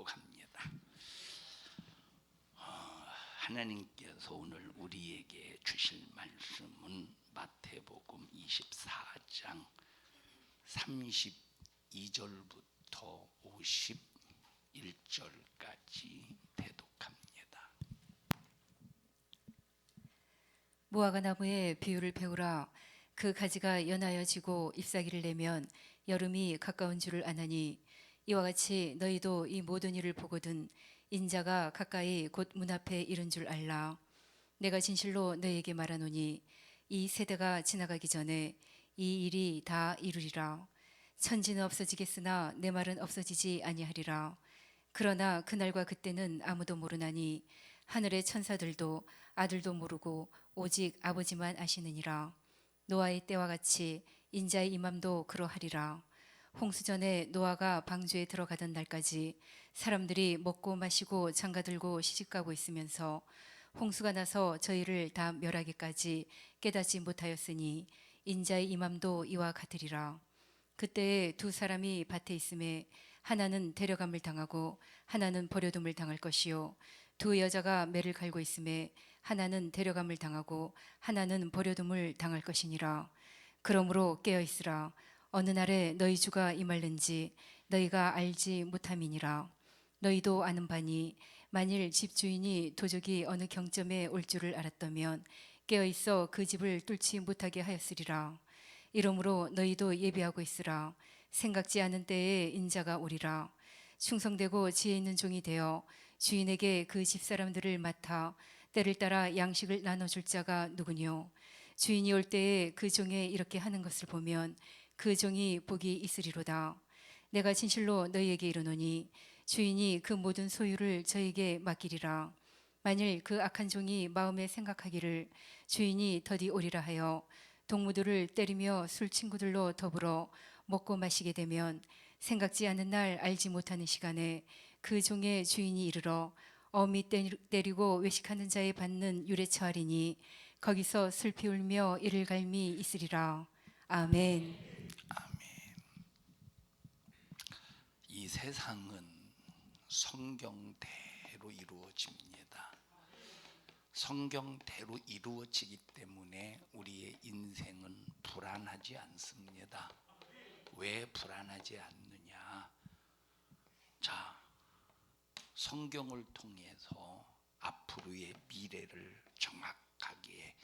회복합니다. 하나님께서 오늘 우리에게 주실 말씀은 마태복음 24장 32절부터 51절까지 대독합니다. 무화과 나무에 비유를 배우라. 그 가지가 연하여 지고 잎사귀를 내면 여름이 가까운 줄을 아나니, 이와 같이 너희도 이 모든 일을 보거든 인자가 가까이 곧 문 앞에 이른 줄 알라. 내가 진실로 너희에게 말하노니 이 세대가 지나가기 전에 이 일이 다 이루리라. 천지는 없어지겠으나 내 말은 없어지지 아니하리라. 그러나 그날과 그때는 아무도 모르나니 하늘의 천사들도 아들도 모르고 오직 아버지만 아시느니라. 노아의 때와 같이 인자의 임함도 그러하리라. 홍수전에 노아가 방주에 들어가던 날까지 사람들이 먹고 마시고 장가들고 시집가고 있으면서 홍수가 나서 저희를 다 멸하기까지 깨닫지 못하였으니 인자의 임함도 이와 같으리라. 그때에 두 사람이 밭에 있음에 하나는 데려감을 당하고 하나는 버려둠을 당할 것이요, 두 여자가 매를 갈고 있음에 하나는 데려감을 당하고 하나는 버려둠을 당할 것이니라. 그러므로 깨어 있으라. 어느 날에 너희 주가 임할는지 너희가 알지 못함이니라. 너희도 아는 바니 만일 집주인이 도적이 어느 경점에 올 줄을 알았다면 깨어 있어 그 집을 뚫지 못하게 하였으리라. 이러므로 너희도 예비하고 있으라. 생각지 않은 때에 인자가 오리라. 충성되고 지혜 있는 종이 되어 주인에게 그 집사람들을 맡아 때를 따라 양식을 나눠줄 자가 누구뇨? 주인이 올 때에 그 종에 이렇게 하는 것을 보면 그 종이 복이 있으리로다. 내가 진실로 너희에게 이르노니 주인이 그 모든 소유를 저에게 맡기리라. 만일 그 악한 종이 마음에 생각하기를 주인이 더디 오리라 하여 동무들을 때리며 술 친구들로 더불어 먹고 마시게 되면 생각지 않은 날 알지 못하는 시간에 그 종의 주인이 이르러 어미 때리고 외식하는 자에 받는 유래 처하리니 거기서 슬피 울며 이를 갈미 있으리라. 아멘. 이 세상은 성경대로 이루어집니다. 성경대로 이루어지기 때문에 우리의 인생은 불안하지 않습니다. 왜 불안하지 않느냐? 자, 성경을 통해서 앞으로의 미래를 정확하게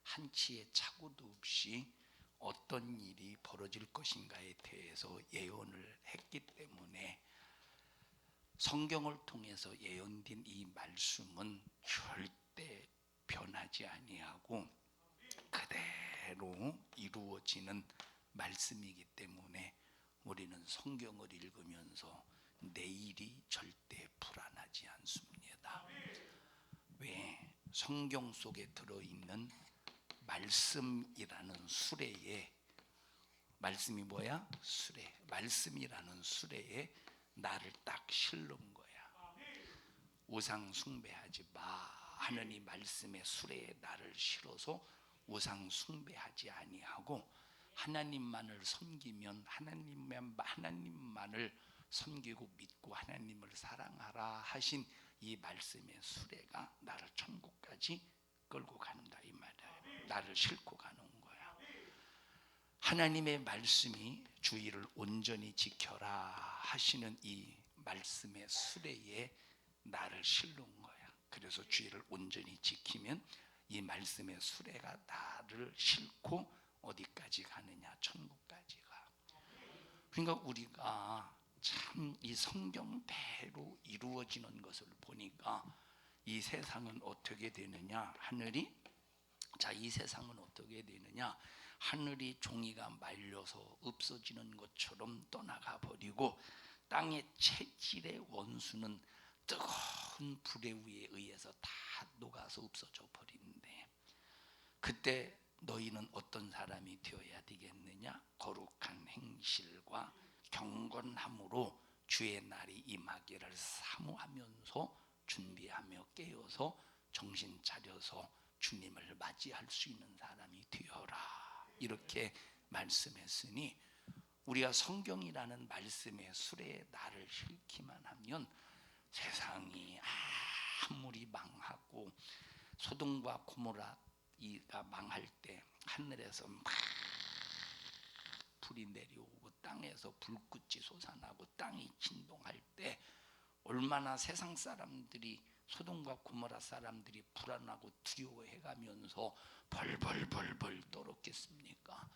한치의 착오도 없이 어떤 일이 벌어질 것인가에 대해서 예언을 했기 때문에 성경을 통해서 예언된 이 말씀은 절대 변하지 아니하고 그대로 이루어지는 말씀이기 때문에 우리는 성경을 읽으면서 내일이 절대 불안하지 않습니다. 왜? 성경 속에 들어있는 말씀이라는 수레에, 말씀이 뭐야? 수레. 말씀이라는 수레에 나를 딱 실는 거야. 우상 숭배하지 마 하는 이 말씀의 수레에 나를 실어서 우상 숭배하지 아니하고 하나님만을 섬기면 하나님만을 섬기고 믿고 하나님을 사랑하라 하신 이 말씀의 수레가 나를 천국까지 끌고 간다 이 말이에요. 나를 싣고 가는 거야. 하나님의 말씀이 주의를 온전히 지켜라 하시는 이 말씀의 수레에 나를 실는 거야. 그래서 주의를 온전히 지키면 이 말씀의 수레가 나를 싣고 어디까지 가느냐? 천국까지 가. 그러니까 우리가 참 이 성경대로 이루어지는 것을 보니까 이 세상은 어떻게 되느냐? 이 세상은 어떻게 되느냐? 하늘이 종이가 말려서 없어지는 것처럼 떠나가 버리고 땅의 체질의 원수는 뜨거운 불의 위에 의해서 다 녹아서 없어져 버린대. 그때 너희는 어떤 사람이 되어야 되겠느냐? 거룩한 행실과 경건함으로 주의 날이 임하기를 사모하면서 준비하며 깨어서 정신 차려서 주님을 맞이할 수 있는 사람이 되어라. 이렇게 말씀했으니 우리가 성경이라는 말씀의 수레에 나를 싣기만 하면 세상이 아무리 망하고 소돔과 고모라가 망할 때 하늘에서 막 불이 내려오고 땅에서 불꽃이 솟아나고 땅이 진동할 때 얼마나 세상 사람들이 소돔과 고모라 사람들이 불안하고 두려워해가면서 벌벌벌벌 떨었겠습니까?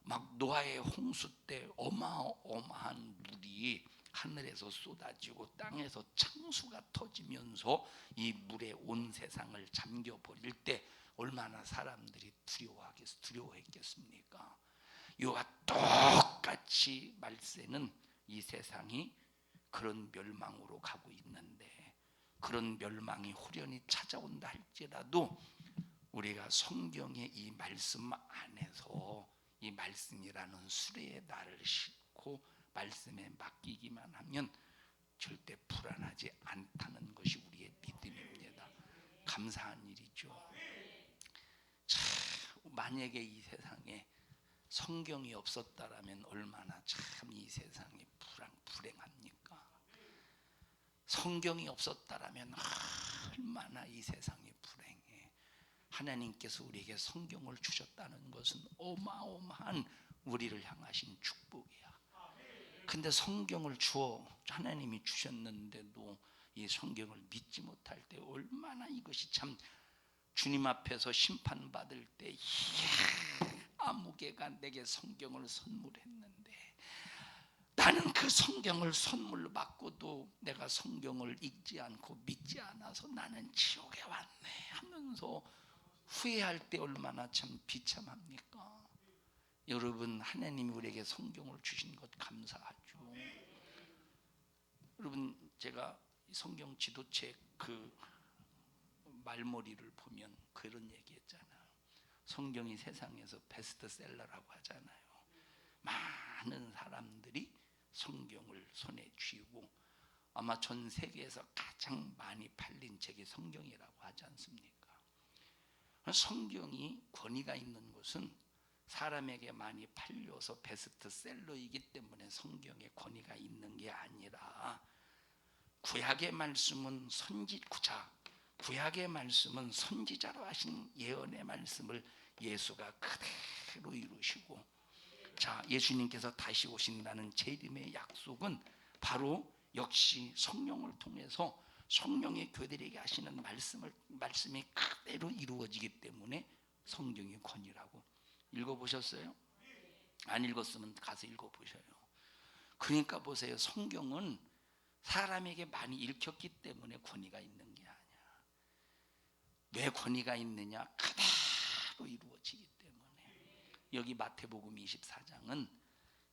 막 노아의 홍수 때 어마어마한 물이 하늘에서 쏟아지고 땅에서 창수가 터지면서 이 물에 온 세상을 잠겨버릴 때 얼마나 사람들이 두려워했겠습니까? 이와 똑같이 말세는 이 세상이 그런 멸망으로 가고 있는데, 그런 멸망이 후련히 찾아온다 할지라도 우리가 성경의 이 말씀 안에서 이 말씀이라는 수레에 나를 싣고 말씀에 맡기기만 하면 절대 불안하지 않다는 것이 우리의 믿음입니다. 감사한 일이죠. 참, 만약에 이 세상에 성경이 없었다라면 얼마나 참 이 세상이 불행합니까? 성경이 없었다라면 얼마나 이 세상이 불행해. 하나님께서 우리에게 성경을 주셨다는 것은 어마어마한 우리를 향하신 축복이야. 근데 성경을 하나님이 주셨는데도 이 성경을 믿지 못할 때 얼마나 이것이 참 주님 앞에서 심판받을 때, 아무개가 내게 성경을 선물했는데 나는 그 성경을 선물로 받고도 내가 성경을 읽지 않고 믿지 않아서 나는 지옥에 왔네 하면서 후회할 때 얼마나 참 비참합니까? 여러분, 하나님이 우리에게 성경을 주신 것 감사하죠. 여러분, 제가 성경 지도책 그 말머리를 보면 그런 얘기했잖아요. 성경이 세상에서 베스트셀러라고 하잖아요. 많은 사람들이 성경을 손에 쥐고 아마 전 세계에서 가장 많이 팔린 책이 성경이라고 하지 않습니까? 성경이 권위가 있는 것은 사람에게 많이 팔려서 베스트셀러이기 때문에 성경에 권위가 있는 게 아니라 구약의 말씀은 구약의 말씀은 선지자로 하신 예언의 말씀을 예수가 그대로 이루시고, 자, 예수님께서 다시 오신다는 재림의 약속은 바로 역시 성령을 통해서 성령의 교회들에게 하시는 말씀이 그대로 이루어지기 때문에 성경의 권위라고. 읽어보셨어요? 안 읽었으면 가서 읽어보셔요. 그러니까 보세요, 성경은 사람에게 많이 읽혔기 때문에 권위가 있는 게 아니야. 왜 권위가 있느냐? 그대로 이루어지기 때문에. 여기 마태복음 24장은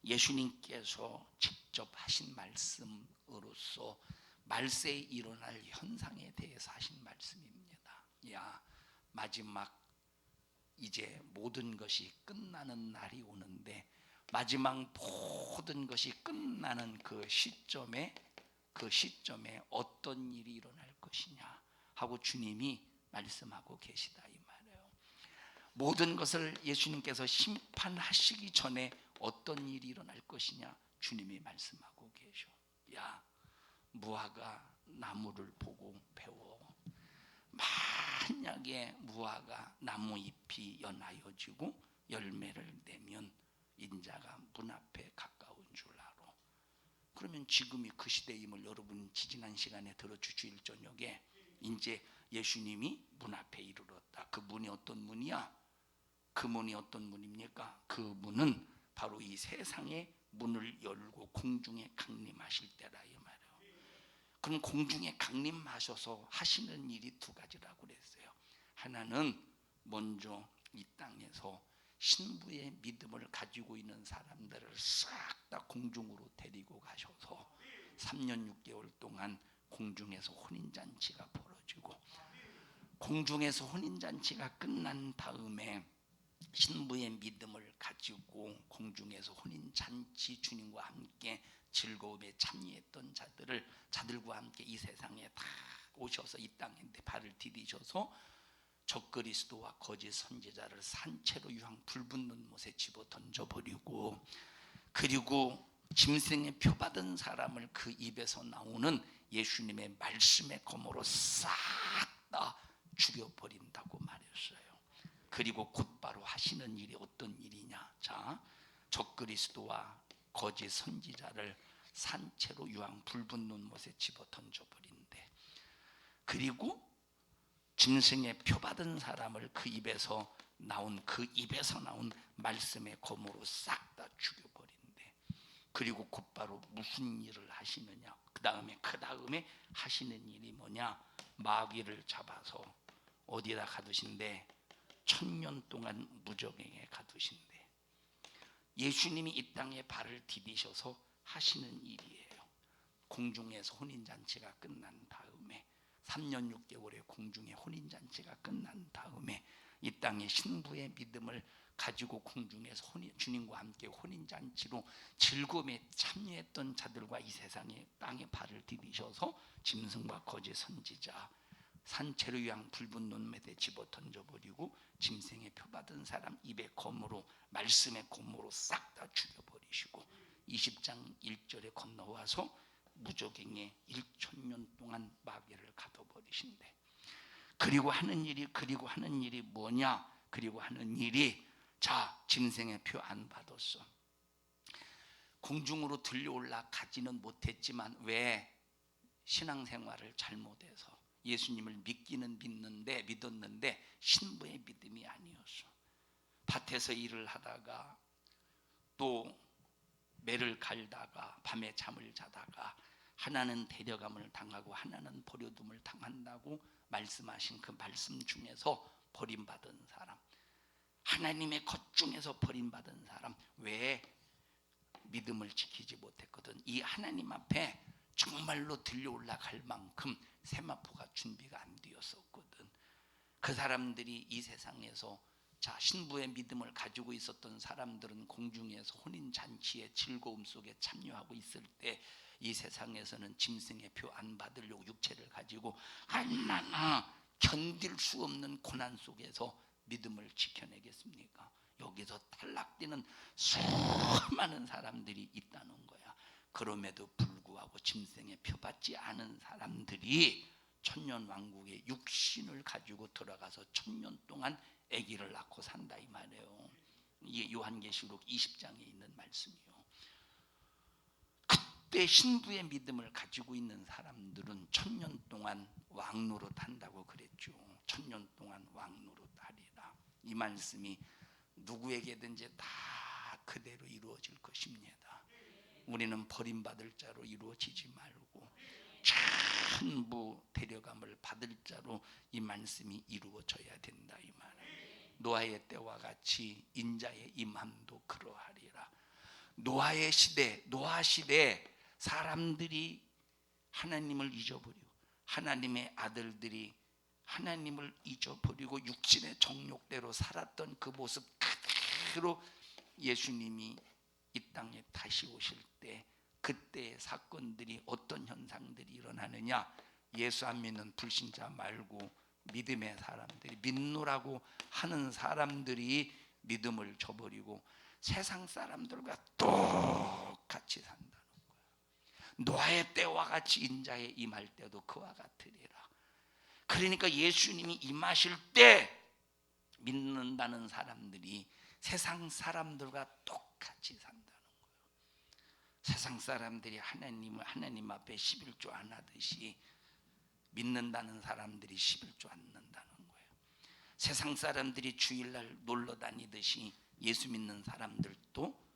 예수님께서 직접 하신 말씀으로서 말세에 일어날 현상에 대해서 하신 말씀입니다. 야, 마지막 이제 모든 것이 끝나는 날이 오는데, 마지막 모든 것이 끝나는 그 시점에 어떤 일이 일어날 것이냐 하고 주님이 말씀하고 계시다 이 말이에요. 모든 것을 예수님께서 심판하시기 전에 어떤 일이 일어날 것이냐 주님이 말씀하고 계셔. 야, 무화과 나무를 보고 배워. 만약에 무화과 나무 잎이 연하여지고 열매를 내면 인자가 문 앞에 가까운 줄 알아. 그러면 지금이 그 시대임을 여러분 지지난 시간에 들었죠. 주일 저녁에 이제 예수님이 문 앞에 이르렀다. 그 문이 어떤 문이야? 그 문이 어떤 문입니까? 그 문은 바로 이 세상의 문을 열고 공중에 강림하실 때라 이 말이에요. 그럼 공중에 강림하셔서 하시는 일이 두 가지라고 그랬어요. 하나는 먼저 이 땅에서 신부의 믿음을 가지고 있는 사람들을 싹 다 공중으로 데리고 가셔서 3년 6개월 동안 공중에서 혼인잔치가 벌어지고, 공중에서 혼인잔치가 끝난 다음에 신부의 믿음을 가지고 공중에서 혼인잔치 주님과 함께 즐거움에 참여했던 자들과 함께 이 세상에 다 오셔서 이 땅에 발을 디디셔서 적그리스도와 거짓 선지자를 산채로 유황 불붙는 못에 집어 던져버리고, 그리고 짐승의 표 받은 사람을 그 입에서 나오는 예수님의 말씀의 검으로 싹 다 죽여버린다고 말했어요. 그리고 곧바로 하시는 일이 어떤 일이냐? 자, 적그리스도와 거짓 선지자를 산채로 유황 불붙는 못에 집어 던져버린대. 그리고 짐승의 표받은 사람을 그 입에서 나온 말씀의 검으로 싹 다 죽여버린대. 그리고 곧바로 무슨 일을 하시느냐? 그 다음에 하시는 일이 뭐냐? 마귀를 잡아서 어디에다 가두신대? 1000년 동안 무적행에 가두신대. 예수님이 이 땅에 발을 디디셔서 하시는 일이에요. 공중에서 혼인잔치가 끝난 다음에 3년 6개월의 공중의 혼인잔치가 끝난 다음에 이 땅의 신부의 믿음을 가지고 공중에서 주님과 함께 혼인잔치로 즐거움에 참여했던 자들과 이 세상에 땅에 발을 디디셔서 짐승과 거짓 선지자 산채로 유황 불붙는 논매에 집어 던져버리고 짐승의 표받은 사람 입의 검으로 말씀의 검으로 싹 다 죽여버리시고 20장 1절에 건너와서 무적행에 1000년 동안 마귀를 가둬버리신대. 그리고 하는 일이 뭐냐? 그리고 하는 일이 자, 짐승의 표 안 받았어. 공중으로 들려올라 가지는 못했지만 왜? 신앙생활을 잘못해서 예수님을 믿었는데 신부의 믿음이 아니었어. 밭에서 일을 하다가 또 매를 갈다가 밤에 잠을 자다가 하나는 데려감을 당하고 하나는 버려둠을 당한다고 말씀하신 그 말씀 중에서 버림받은 사람, 하나님의 것 중에서 버림받은 사람, 왜? 믿음을 지키지 못했거든. 이 하나님 앞에 정말로 들려 올라갈 만큼 세마포가 준비가 안 되었었거든. 그 사람들이 이 세상에서 자, 신부의 믿음을 가지고 있었던 사람들은 공중에서 혼인잔치의 즐거움 속에 참여하고 있을 때 이 세상에서는 짐승의 표 안 받으려고 육체를 가지고 얼마나 견딜 수 없는 고난 속에서 믿음을 지켜내겠습니까? 여기서 탈락되는 수많은 사람들이 있다는 거야. 그럼에도 불구하고 짐승의 표 받지 않은 사람들이 천년왕국의 육신을 가지고 들어가서 1000년 동안 아기를 낳고 산다 이 말이에요. 이게 요한계시록 20장에 있는 말씀이요. 그때 신부의 믿음을 가지고 있는 사람들은 1000년 동안 왕노릇 한다고 그랬죠. 1000년 동안 왕노릇 하리라. 이 말씀이 누구에게든지 다 그대로 이루어질 것입니다. 우리는 버림받을 자로 이루어지지 말고 전부 데려감을 받을 자로 이 말씀이 이루어져야 된다 이 말이에요. 노아의 때와 같이 인자의 임함도 그러하리라. 노아 시대 사람들이 하나님을 잊어버리고 하나님의 아들들이 하나님을 잊어버리고 육신의 정욕대로 살았던 그 모습 그대로 예수님이 이 땅에 다시 오실 때 그때의 사건들이 어떤 현상들이 일어나느냐? 예수 안 믿는 불신자 말고 믿음의 사람들이 믿노라고 하는 사람들이 믿음을 저버리고 세상 사람들과 똑같이 산다는 거야. 노아의 때와 같이 인자에 임할 때도 그와 같으리라. 그러니까 예수님이 임하실 때 믿는다는 사람들이 세상 사람들과 똑같이 산다는 거예요. 세상 사람들이 하나님 앞에 11조 안 하듯이 믿는다는 사람들이 11조 않는다는 거예요. 세상 사람들이 주일날 놀러 다니듯이 예수 믿는 사람들도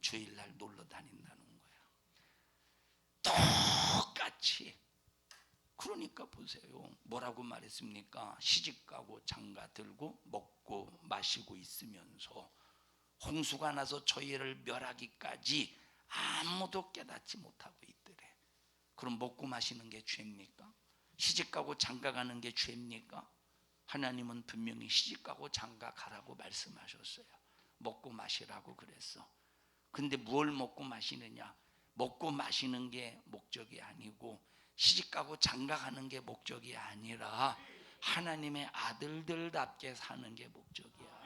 주일날 놀러 다닌다는 거예요. 똑같이. 그러니까 보세요. 뭐라고 말했습니까? 시집가고 장가 들고 먹고 마시고 있으면서 홍수가 나서 저희를 멸하기까지 아무도 깨닫지 못하고 있더래. 그럼 먹고 마시는 게 죄입니까? 시집가고 장가 가는 게 죄입니까? 하나님은 분명히 시집가고 장가 가라고 말씀하셨어요. 먹고 마시라고 그랬어. 근데 뭘 먹고 마시느냐? 먹고 마시는 게 목적이 아니고 시집가고 장가가는 게 목적이 아니라 하나님의 아들들답게 사는 게 목적이야.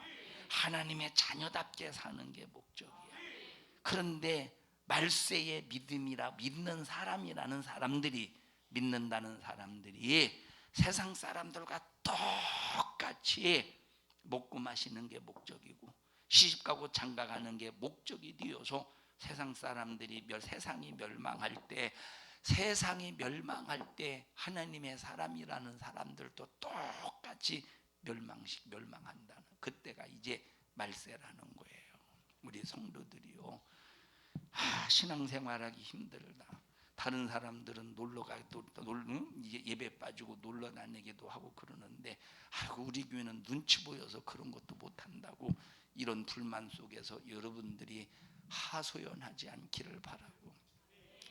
하나님의 자녀답게 사는 게 목적이야. 그런데 말세의 믿음이라 믿는 사람이라는 사람들이 믿는다는 사람들이 세상 사람들과 똑같이 먹고 마시는 게 목적이고 시집가고 장가가는 게 목적이 되어서 세상이 멸망할 때 하나님의 사람이라는 사람들도 똑같이 멸망한다는, 그때가 이제 말세라는 거예요. 우리 성도들이요, 신앙생활하기 힘들다. 다른 사람들은 예배 빠지고 놀러 다니기도 하고 그러는데, 우리 교회는 눈치 보여서 그런 것도 못한다고. 이런 불만 속에서 여러분들이 하소연하지 않기를 바라고,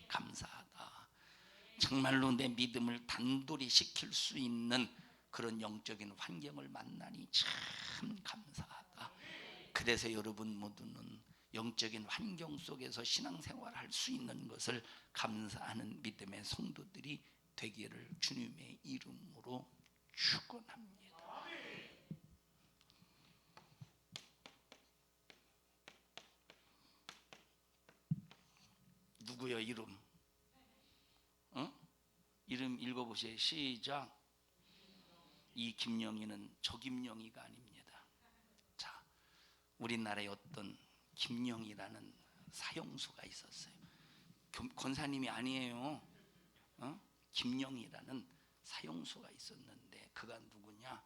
감사하다. 정말로 내 믿음을 단돌이 시킬 수 있는 그런 영적인 환경을 만나니 참 감사하다. 그래서 여러분 모두는 영적인 환경 속에서 신앙생활을 할 수 있는 것을 감사하는 믿음의 성도들이 되기를 주님의 이름으로 축원합니다. 누구요? 이름? 이름 읽어보세요. 시작. 이 김영희는 저 김영희가 아닙니다. 자, 우리나라에 어떤 김영희라는 사형수가 있었어요. 권사님이 아니에요. 김영희라는 사형수가 있었는데, 그가 누구냐?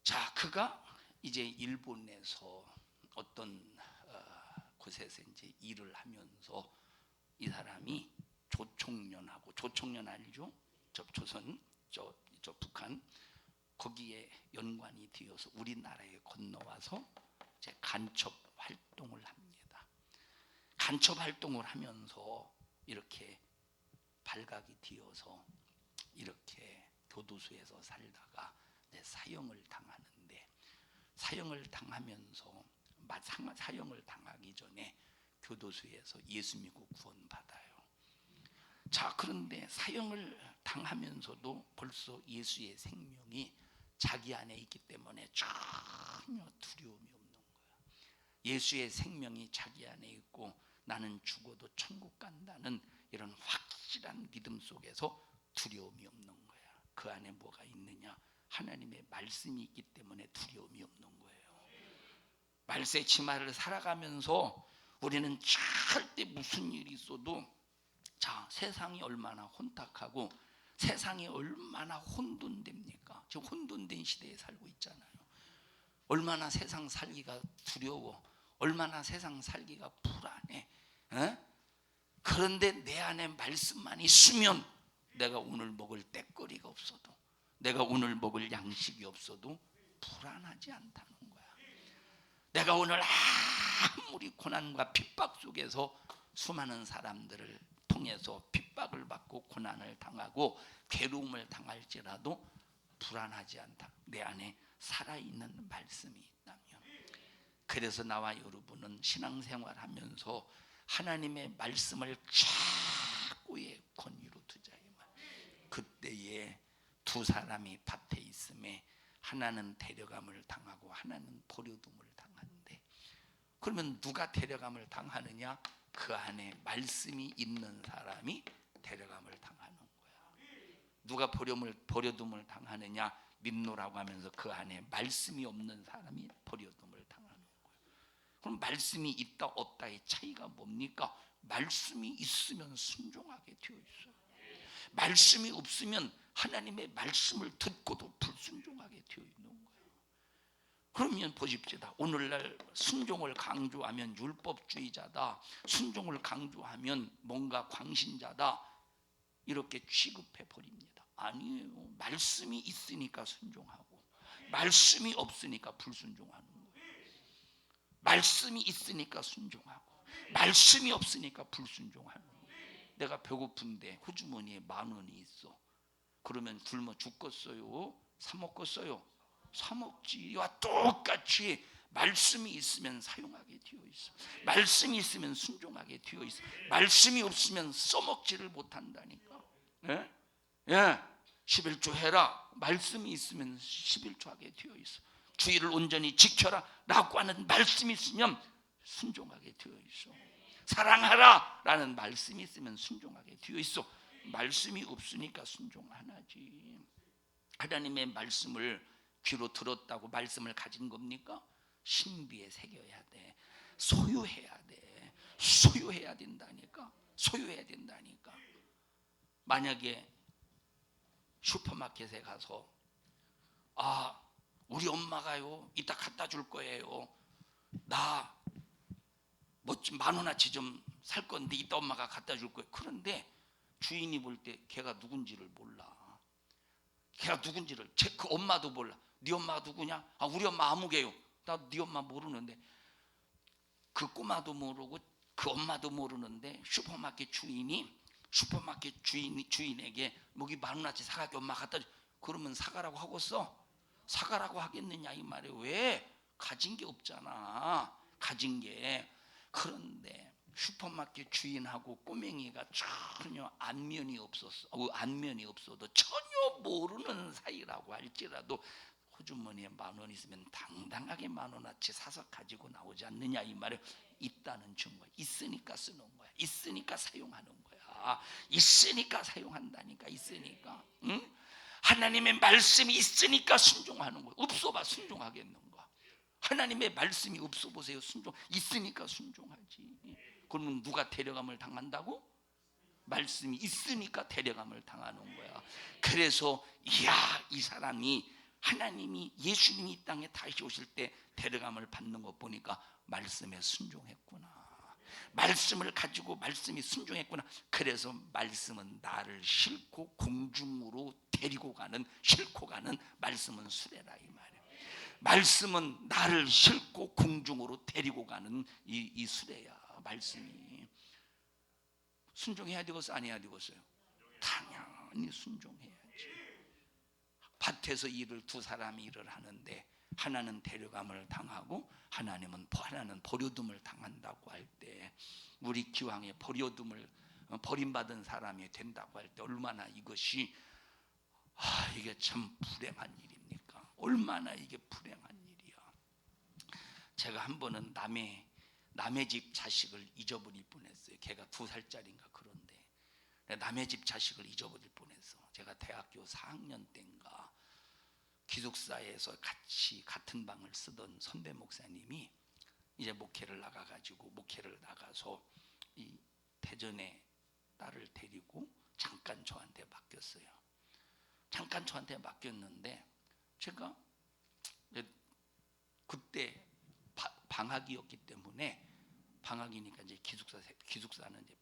자, 그가 이제 일본에서 어떤 곳에서 이제 일을 하면서 이 사람이 조총련하고, 조총련 알죠? 조선, 북한, 거기에 연관이 되어서 우리나라에 건너와서 이제 간첩 활동을 합니다. 간첩 활동을 하면서 이렇게 발각이 되어서 이렇게 교도소에서 살다가 이제 사형을 당하는데, 사형을 당하기 전에 교도소에서 예수 믿고 구원받아요. 자, 그런데 사형을 당하면서도 벌써 예수의 생명이 자기 안에 있기 때문에 전혀 두려움이 없는 거야. 예수의 생명이 자기 안에 있고 나는 죽어도 천국 간다는 이런 확실한 믿음 속에서 두려움이 없는 거야. 그 안에 뭐가 있느냐? 하나님의 말씀이 있기 때문에 두려움이 없는 거예요. 말세 치마를 살아가면서 우리는 절대 무슨 일이 있어도, 자, 세상이 얼마나 혼탁하고 세상이 얼마나 혼돈됩니까? 지금 혼돈된 시대에 살고 있잖아요. 얼마나 세상 살기가 두려워, 얼마나 세상 살기가 불안해. 그런데 내 안에 말씀만 있으면 내가 오늘 먹을 때거리가 없어도, 내가 오늘 먹을 양식이 없어도 불안하지 않다는 거야. 내가 오늘 아무리 고난과 핍박 속에서 수많은 사람들을 통해서 핍박을 받고 고난을 당하고 괴로움을 당할지라도 불안하지 않다. 내 안에 살아있는 말씀이 있다면. 그래서 나와 여러분은 신앙생활하면서 하나님의 말씀을 자꾸의 권위로 두자. 그때에 두 사람이 밭에 있음에 하나는 데려감을 당하고 하나는 버려둠을 당한대. 그러면 누가 데려감을 당하느냐? 그 안에 말씀이 있는 사람이 데려감을 당하는 거야. 누가 버려둠을 당하느냐? 믿노라고 하면서 그 안에 말씀이 없는 사람이 버려둠을 당하는 거야. 그럼 말씀이 있다 없다의 차이가 뭡니까? 말씀이 있으면 순종하게 되어 있어요. 말씀이 없으면 하나님의 말씀을 듣고도 불순종하게 되어 있는 거예요. 그러면 보십시다. 오늘날 순종을 강조하면 율법주의자다, 순종을 강조하면 뭔가 광신자다, 이렇게 취급해 버립니다. 아니에요. 말씀이 있으니까 순종하고, 말씀이 없으니까 불순종하는 거예요. 말씀이 있으니까 순종하고, 말씀이 없으니까 불순종하는 거예요. 내가 배고픈데 호주머니에 10,000원이 있어. 그러면 굶어 죽겠어요? 사 먹겠어요? 사 먹지와 똑같이 말씀이 있으면 사용하게 되어 있어. 말씀이 있으면 순종하게 되어 있어. 말씀이 없으면 써먹지를 못한다니까. 예? 11조 해라. 말씀이 있으면 11조 하게 되어 있어. 주의를 온전히 지켜라 라고 하는 말씀이 있으면 순종하게 되어 있어. 사랑하라 라는 말씀이 있으면 순종하게 되어 있어. 말씀이 없으니까 순종 안 하지. 하나님의 말씀을 귀로 들었다고 말씀을 가진 겁니까? 신비에 새겨야 돼. 소유해야 돼. 소유해야 된다니까. 소유해야 된다니까. 만약에 슈퍼마켓에 가서 우리 엄마가요 이따 갖다 줄 거예요. 나 뭐 좀 10,000원어치 좀 살 건데 이따 엄마가 갖다 줄 거예요. 그런데 주인이 볼 때 걔가 누군지를 몰라. 걔가 누군지를 그 엄마도 몰라. 네 엄마가 누구냐? 우리 엄마 아무개요. 나 네 엄마 모르는데. 그 꼬마도 모르고 그 엄마도 모르는데 슈퍼마켓 주인에게 뭐기 10,000원어치 사가게 엄마 갖다 줘. 그러면 사가라고 하겠어? 사가라고 하겠느냐 이 말이에요. 왜? 가진 게 없잖아. 가진 게. 그런데 슈퍼마켓 주인하고 꼬맹이가 전혀 안면이 없어도 전혀 모르는 사이라고 할지라도 호주머니에 10,000원 있으면 당당하게 10,000원어치 사서 가지고 나오지 않느냐 이 말이에요. 있다는 증거. 있으니까 쓰는 거야. 있으니까 사용하는 거야. 있으니까 사용한다니까. 있으니까. 응? 하나님의 말씀이 있으니까 순종하는 거야. 없어 봐 순종하겠는가? 하나님의 말씀이 없어 보세요. 순종. 있으니까 순종하지. 그러면 누가 데려감을 당한다고? 말씀이 있으니까 데려감을 당하는 거야. 그래서 이 사람이 하나님이 예수님이 이 땅에 다시 오실 때 데려감을 받는 거 보니까 말씀에 순종했구나. 말씀을 가지고 말씀이 순종했구나. 그래서 말씀은 나를 싣고 공중으로 싣고 가는 말씀은 수레라 이 말이야. 말씀은 나를 싣고 공중으로 데리고 가는 이 수레야. 말씀이 순종해야 되겠어 안 해야 되겠어요? 당연히 순종해야지. 밭에서 두 사람이 일을 하는데 하나는 데려감을 당하고 하나는 버려둠을 당한다고 할 때 우리 기왕에 버림받은 사람이 된다고 할 때 얼마나 이것이 이게 참 불행한 일입니까? 얼마나 이게 불행한 일이야. 제가 한 번은 남의 집 자식을 잊어버릴 뻔했어요. 걔가 2살짜리인가 그런데 남의 집 자식을 잊어버릴 뻔했어. 제가 대학교 4학년 때인가 기숙사에서 같은 방을 쓰던 선배 목사님이 이제 목회를 나가서 이 대전에 딸을 데리고 잠깐 저한테 맡겼어요. 잠깐 저한테 맡겼는데 제가 그때 방학이었기 때문에 방학이니까 이제 기숙사는 이제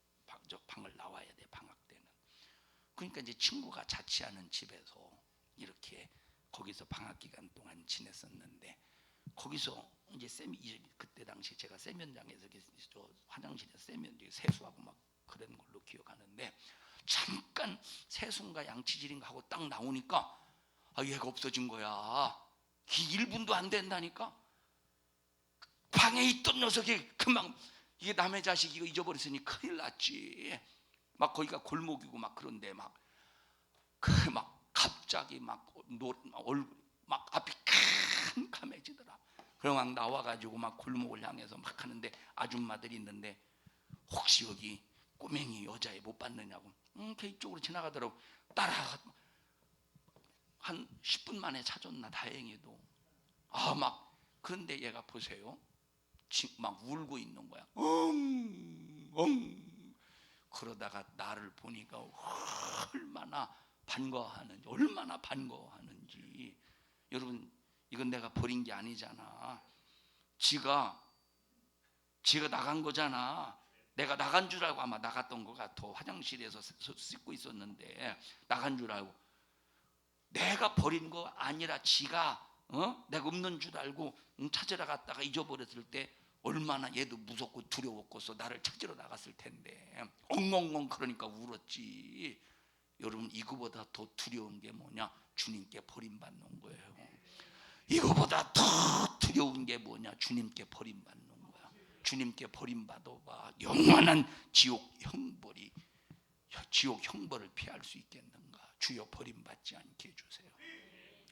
방을 나와야 돼 방학 때는. 그러니까 이제 친구가 자취하는 집에서 이렇게 거기서 방학 기간 동안 지냈었는데 거기서 이제 그때 당시 제가 세면장에서 저 화장실에서 세수하고 막 그런 걸로 기억하는데 잠깐 세수인가 양치질인가 하고 딱 나오니까 얘가 없어진 거야. 1분도 안 된다니까. 방에 있던 녀석이 금방 이게 남의 자식 이거 잊어버렸으니 큰일 났지. 막 거기가 골목이고 막 그런데 막 갑자기 막 앞이 캄캄해지더라. 그럼 막 나와가지고 막 골목을 향해서 막 하는데 아줌마들이 있는데 혹시 여기 꼬맹이 여자애 못 봤느냐고. 걔 이쪽으로 지나가더라고. 따라가 한 10분 만에 찾았나 다행히도. 그런데 얘가 보세요. 막 울고 있는 거야. 그러다가 나를 보니까 얼마나 반가워하는지. 여러분 이건 내가 버린 게 아니잖아. 지가 나간 거잖아. 내가 나간 줄 알고 아마 나갔던 것 같아. 화장실에서 씻고 있었는데 나간 줄 알고. 내가 버린 거 아니라 지가 내가 없는 줄 알고 찾으러 갔다가 잊어버렸을 때 얼마나 얘도 무섭고 두려웠고서 나를 찾으러 나갔을 텐데 엉엉엉 그러니까 울었지. 여러분 이거보다 더 두려운 게 뭐냐? 주님께 버림받는 거예요. 이거보다 더 두려운 게 뭐냐? 주님께 버림받는 거야. 주님께 버림받아봐 영원한 지옥 형벌을 피할 수 있겠는가? 주여 버림받지 않게 해주세요.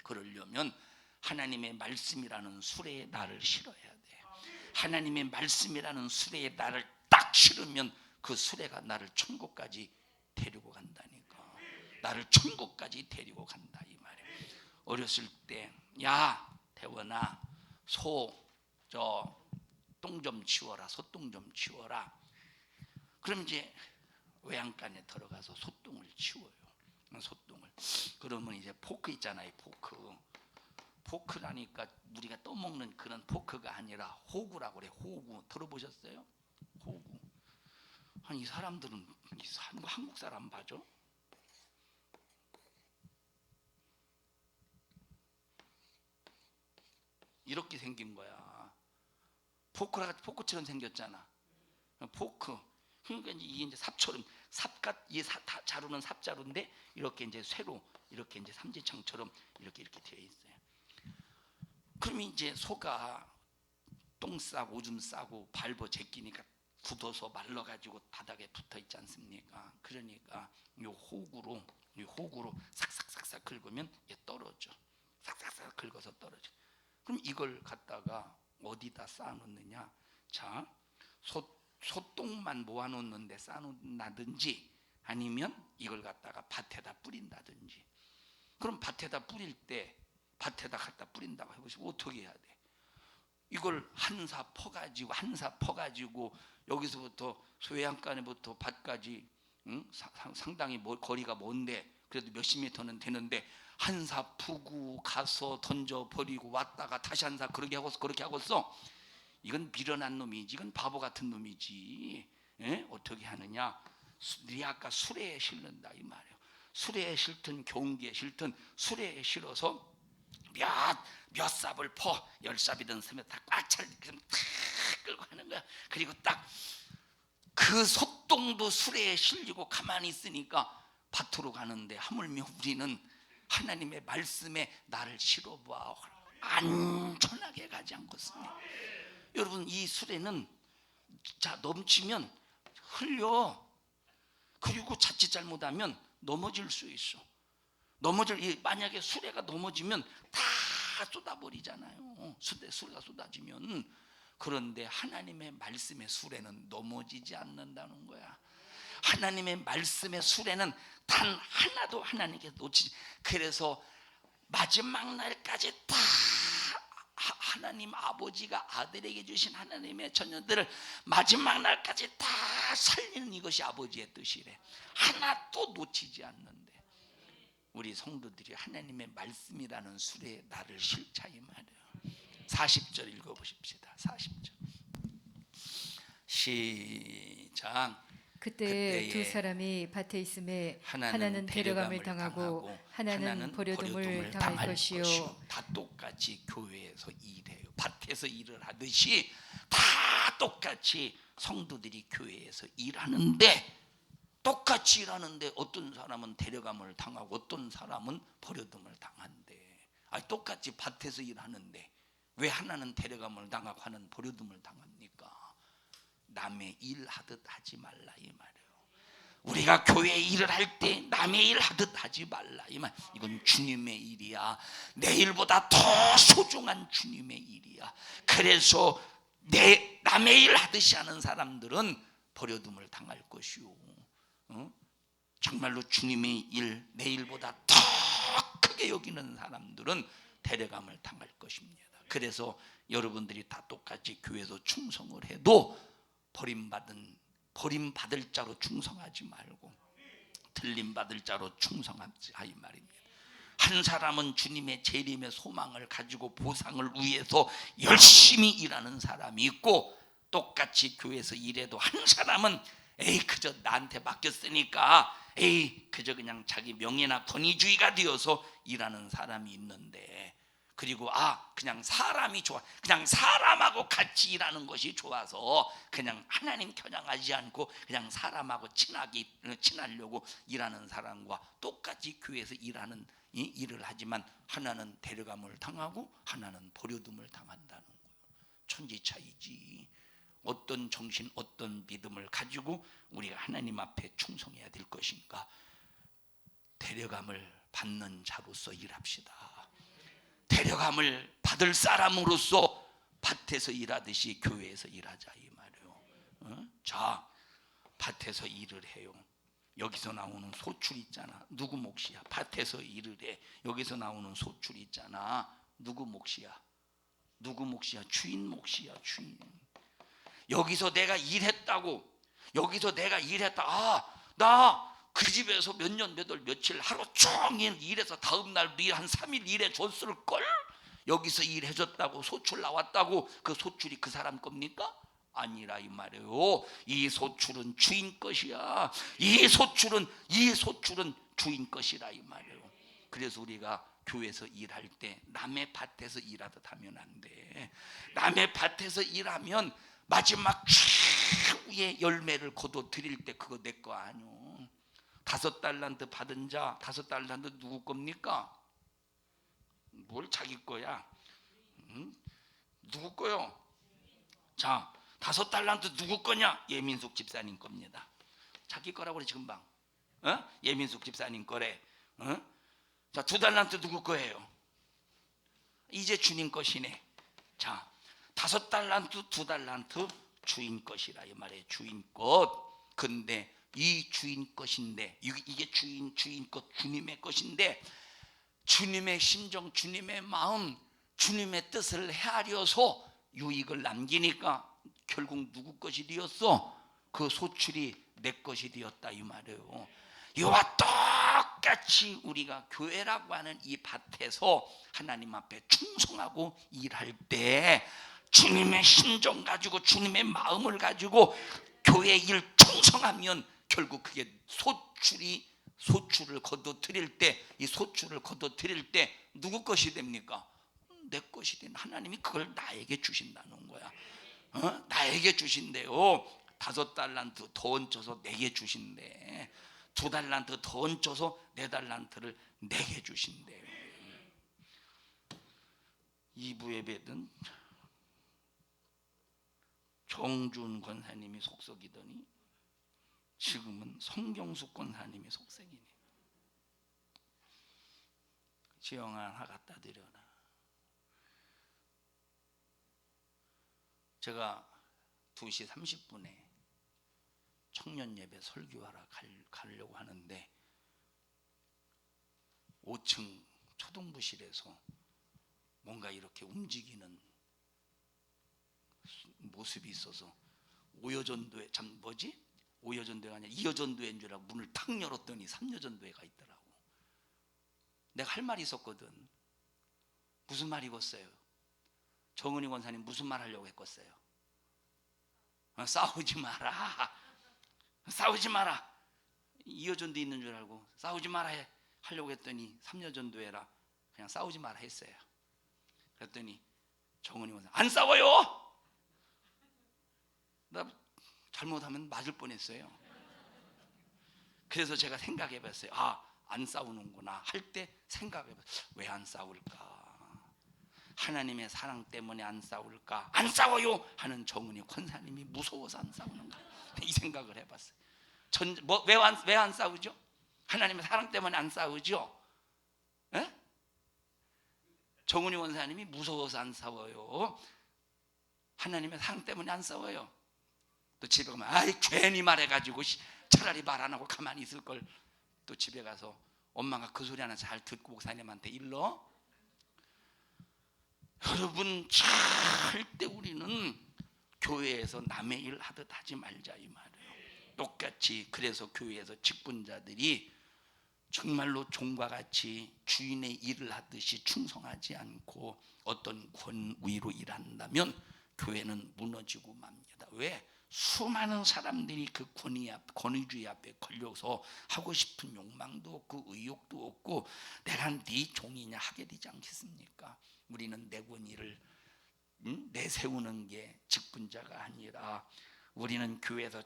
그러려면 하나님의 말씀이라는 수레에 나를 실어야 돼. 하나님의 말씀이라는 수레에 나를 딱 실으면 그 수레가 나를 천국까지 데리고 간다니까. 나를 천국까지 데리고 간다 이 말이에요. 어렸을 때 야 대원아 소 저 똥 좀 치워라, 소똥 좀 치워라. 그럼 이제 외양간에 들어가서 소똥을 치워요. 소똥을. 그러면 이제 포크 있잖아요. 포크라니까 우리가 떠먹는 그런 포크가 아니라 호구라고 그래. 호구 들어보셨어요? 호구. 아니 이 사람들은 한국 사람 봐줘. 이렇게 생긴 거야. 포크처럼 생겼잖아. 포크. 그러니까 이게 이제 삽처럼 자루는 삽자루인데 이렇게 이제 쇠로 이렇게 이제 삼지창처럼 이렇게 되어 있어요. 그러면 이제 소가 똥 싸고 오줌 싸고 밟아 제끼니까 굳어서 말라가지고 바닥에 붙어 있지 않습니까? 그러니까 이 호구로 삭삭삭삭 긁으면 얘 떨어져. 삭삭삭 긁어서 떨어져. 그럼 이걸 갖다가 어디다 쌓아놓느냐? 자, 소똥만 모아놓는데 쌓아놓는다든지 아니면 이걸 갖다가 밭에다 뿌린다든지. 그럼 밭에다 뿌릴 때 밭에다 갖다 뿌린다고 해보시고 어떻게 해야 돼? 이걸 한사 퍼가지고 여기서부터 소양간에부터 밭까지 상당히 거리가 먼데 그래도 몇십 미터는 되는데 한사 푸고 가서 던져버리고 왔다가 다시 한사 그렇게 하고서 이건 미련한 놈이지. 이건 바보 같은 놈이지. 예? 어떻게 하느냐? 네 아까 수레에 실는다 이 말이에요. 수레에 실든 경기에 실든 수레에 실어서 몇 삽을 퍼 10삽이든 쓰면 다 꽉 찰 끌고 하는 거야. 그리고 딱 그 소똥도 수레에 실리고 가만히 있으니까 밭으로 가는데 하물며 우리는 하나님의 말씀에 나를 실어봐 안전하게 가지 않겠습니까? 여러분 이 수레는 자 넘치면 흘려. 그리고 자칫 잘못하면 넘어질 수 있어. 만약에 수레가 넘어지면 다 쏟아버리잖아요. 수레가 쏟아지면. 그런데 하나님의 말씀의 수레는 넘어지지 않는다는 거야. 하나님의 말씀의 수레는 단 하나도 하나님께 놓치지. 그래서 마지막 날까지 다 하나님 아버지가 아들에게 주신 하나님의 자녀들을 마지막 날까지 다 살리는 이것이 아버지의 뜻이래. 하나도 놓치지 않는데 우리 성도들이 하나님의 말씀이라는 수레에 나를 실자 이 말이에요. 40절 읽어보십시다. 40절 시작. 그때 두 사람이 밭에 있음에 하나는 데려감을 당하고 하나는 버려둠을 당할 것이요. 다 똑같이 교회에서 일해요. 밭에서 일을 하듯이 다 똑같이 성도들이 교회에서 일하는데 똑같이 일하는데 어떤 사람은 데려감을 당하고 어떤 사람은 버려둠을 당한대. 똑같이 밭에서 일하는데 왜 하나는 데려감을 당하고 하나는 버려둠을 당합니까? 남의 일 하듯 하지 말라 이 말이에요. 우리가 교회 일을 할 때 남의 일 하듯 하지 말라 이 말. 이건 주님의 일이야. 내 일보다 더 소중한 주님의 일이야. 그래서 남의 일 하듯이 하는 사람들은 버려둠을 당할 것이요. 정말로 주님의 일, 내 일보다 더 크게 여기는 사람들은 데려감을 당할 것입니다. 그래서 여러분들이 다 똑같이 교회에서 충성을 해도 버림받을 자로 충성하지 말고 들림받을 자로 충성하지 이 말입니다. 한 사람은 주님의 재림의 소망을 가지고 보상을 위해서 열심히 일하는 사람이 있고 똑같이 교회에서 일해도 한 사람은 그저 나한테 맡겼으니까 그저 그냥 자기 명예나 권위주의가 되어서 일하는 사람이 있는데 그리고 그냥 사람이 좋아. 그냥 사람하고 같이 일하는 것이 좋아서 그냥 하나님 겨냥하지 않고 그냥 사람하고 친하려고 일하는 사람과 똑같이 교회에서 일하는 일을 하지만 하나는 데려감을 당하고 하나는 버려둠을 당한다는 거예요. 천지차이지. 어떤 정신, 어떤 믿음을 가지고 우리가 하나님 앞에 충성해야 될 것인가? 데려감을 받는 자로서 일합시다. 데려감을 받을 사람으로서 밭에서 일하듯이 교회에서 일하자 이 말이에요. 자, 밭에서 일을 해요. 여기서 나오는 소출 있잖아. 누구 몫이야? 밭에서 일을 해. 여기서 나오는 소출 있잖아. 누구 몫이야? 누구 몫이야? 주인 몫이야. 주인. 여기서 내가 일했다고. 여기서 내가 일했다. 나 그 집에서 몇 년, 몇 월, 며칠 하루 종일 일해서 다음 날도 한 3일 일해 줬을걸? 여기서 일해줬다고 소출 나왔다고 그 소출이 그 사람 겁니까? 아니라 이 말이에요. 이 소출은 주인 것이야. 이 소출은 주인 것이라 이 말이에요. 그래서 우리가 교회에서 일할 때 남의 밭에서 일하듯 하면 안 돼. 남의 밭에서 일하면 마지막 최후의 열매를 거둬 드릴 때 그거 내 거 아니오. 5달란트 받은 자, 5달란트 누구 겁니까? 뭘 자기 거야? 누구 거요? 자, 5달란트 누구 거냐? 예민숙 집사님 겁니다. 자기 거라고 그래 지금 방. 예민숙 집사님 거래. 자, 2달란트 누구 거예요? 이제 주님 것이네. 자, 5달란트, 2달란트 주인 것이라 이 말이에요. 주인 것. 근데 이 주인 것인데 이게 주인 것, 주님의 것인데 주님의 심정, 주님의 마음, 주님의 뜻을 헤아려서 유익을 남기니까 결국 누구 것이 되었어? 그 소출이 내 것이 되었다 이 말이에요. 이와 똑같이 우리가 교회라고 하는 이 밭에서 하나님 앞에 충성하고 일할 때 주님의 심정 가지고 주님의 마음을 가지고 교회 일 충성하면 결국 그게 소출을 거둬들일 때, 이 소출을 거둬들일 때 누구 것이 됩니까? 내 것이 된 하나님이 그걸 나에게 주신다는 거야. 나에게 주신대요. 5달란트 더 얹혀서 내게 주신대. 2달란트 더 얹혀서 4달란트를 내게 주신대요. 2부 예배는 정준 권사님이 속석이더니 지금은 성경숙 권사님이 속색이네. 지영아 하나 갖다 드려라. 제가 2시 30분에 청년 예배 설교하러 가려고 하는데 5층 초등부실에서 뭔가 이렇게 움직이는 모습이 있어서 오여전도에 오여전도가 아니라 이여전도인 줄 알고 문을 탁 열었더니 3여전도회가 있더라고. 내가 할 말이 있었거든. 무슨 말이겠어요? 정은희 권사님 무슨 말 하려고 했겠어요? 싸우지 마라. 싸우지 마라. 이여전도 있는 줄 알고 싸우지 마라 하려고 했더니 3여전도회라 그냥 싸우지 마라 했어요. 그랬더니 정은희 권사님 안 싸워요. 나 잘못하면 맞을 뻔했어요. 그래서 제가 생각해봤어요. 안 싸우는구나 할 때 생각해봤어요. 왜 안 싸울까? 하나님의 사랑 때문에 안 싸울까? 안 싸워요 하는 정은희 권사님이 무서워서 안 싸우는가? 이 생각을 해봤어요. 왜 안 싸우죠? 하나님의 사랑 때문에 안 싸우죠? 에? 정은희 권사님이 무서워서 안 싸워요. 하나님의 사랑 때문에 안 싸워요. 또 집에 가면 괜히 말해가지고 차라리 말 안 하고 가만히 있을 걸. 또 집에 가서 엄마가 그 소리 하나 잘 듣고 목사님한테 일러. 여러분 절대 우리는 교회에서 남의 일 하듯 하지 말자 이 말이에요. 똑같이 그래서 교회에서 직분자들이 정말로 종과 같이 주인의 일을 하듯이 충성하지 않고 어떤 권위로 일한다면 교회는 무너지고 맙니다. 왜? 수많은 사람들이 그 권위주의 앞에 걸려서 하고 싶은 욕망도 없고 의욕도 없고 내가 네 종이냐 하게 되지 않겠습니까? 우리는 내 권위를 내세우는 게 직분자가 아니라 우리는 교회에서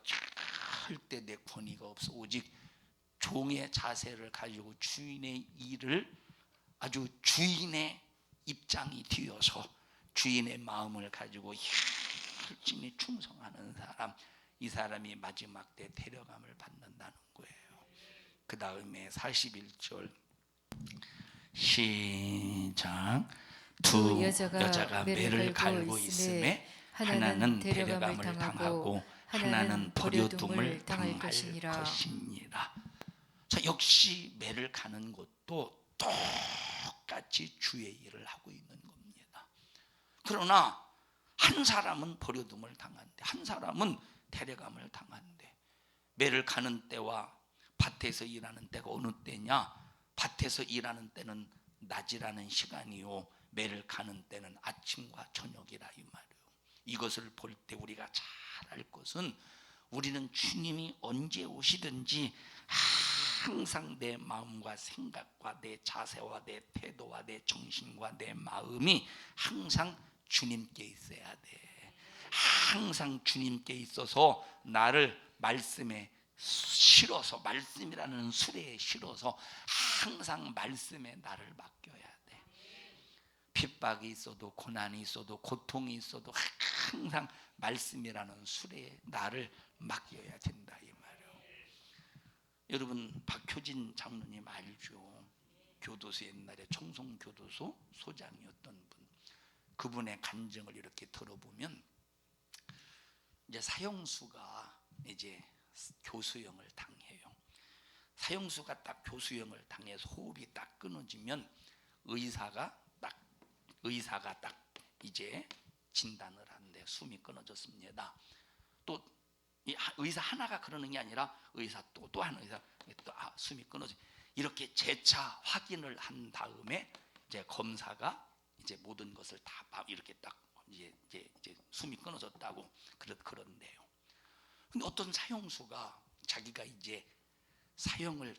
절대 내 권위가 없어. 오직 종의 자세를 가지고 주인의 일을 아주 주인의 입장이 되어서 주인의 마음을 가지고 열심히 충성하는 사람, 이 사람이 마지막 때 데려감을 받는다는 거예요. 그 다음에 41절 시작. 두 여자가 매를 갈고 있음에 하나는 데려감을 당하고 하나는 버려둠을 당할 것이니라. 자, 역시 매를 가는 것도 똑같이 주의 일을 하고 있는 겁니다. 그러나 한 사람은 버려둠을 당한대, 한 사람은 데려감을 당한대. 매를 가는 때와 밭에서 일하는 때가 어느 때냐? 밭에서 일하는 때는 낮이라는 시간이요, 매를 가는 때는 아침과 저녁이라 이 말이에요. 이것을 볼 때 우리가 잘 알 것은, 우리는 주님이 언제 오시든지 항상 내 마음과 생각과 내 자세와 내 태도와 내 정신과 내 마음이 항상 주님께 있어야 돼. 항상 주님께 있어서 나를 말씀에 실어서, 말씀이라는 수레에 실어서 항상 말씀에 나를 맡겨야 돼. 핍박이 있어도, 고난이 있어도, 고통이 있어도 항상 말씀이라는 수레에 나를 맡겨야 된다 이 말이에요. 여러분, 박효진 장로님 알죠? 교도소, 옛날에 청송교도소 소장이었던 분. 그분의 간증을 이렇게 들어보면, 이제 사형수가 이제 교수형을 당해요. 사형수가 딱 교수형을 당해서 호흡이 딱 끊어지면 의사가 딱 이제 진단을 하는데 숨이 끊어졌습니다. 또 의사 하나가 그러는 게 아니라 의사 또 한 의사 또 숨이 끊어지, 이렇게 재차 확인을 한 다음에 이제 검사가 이제 모든 것을 다 이렇게 딱 이제 숨이 끊어졌다고 그런데요. 근데 어떤 사형수가 자기가 이제 사형을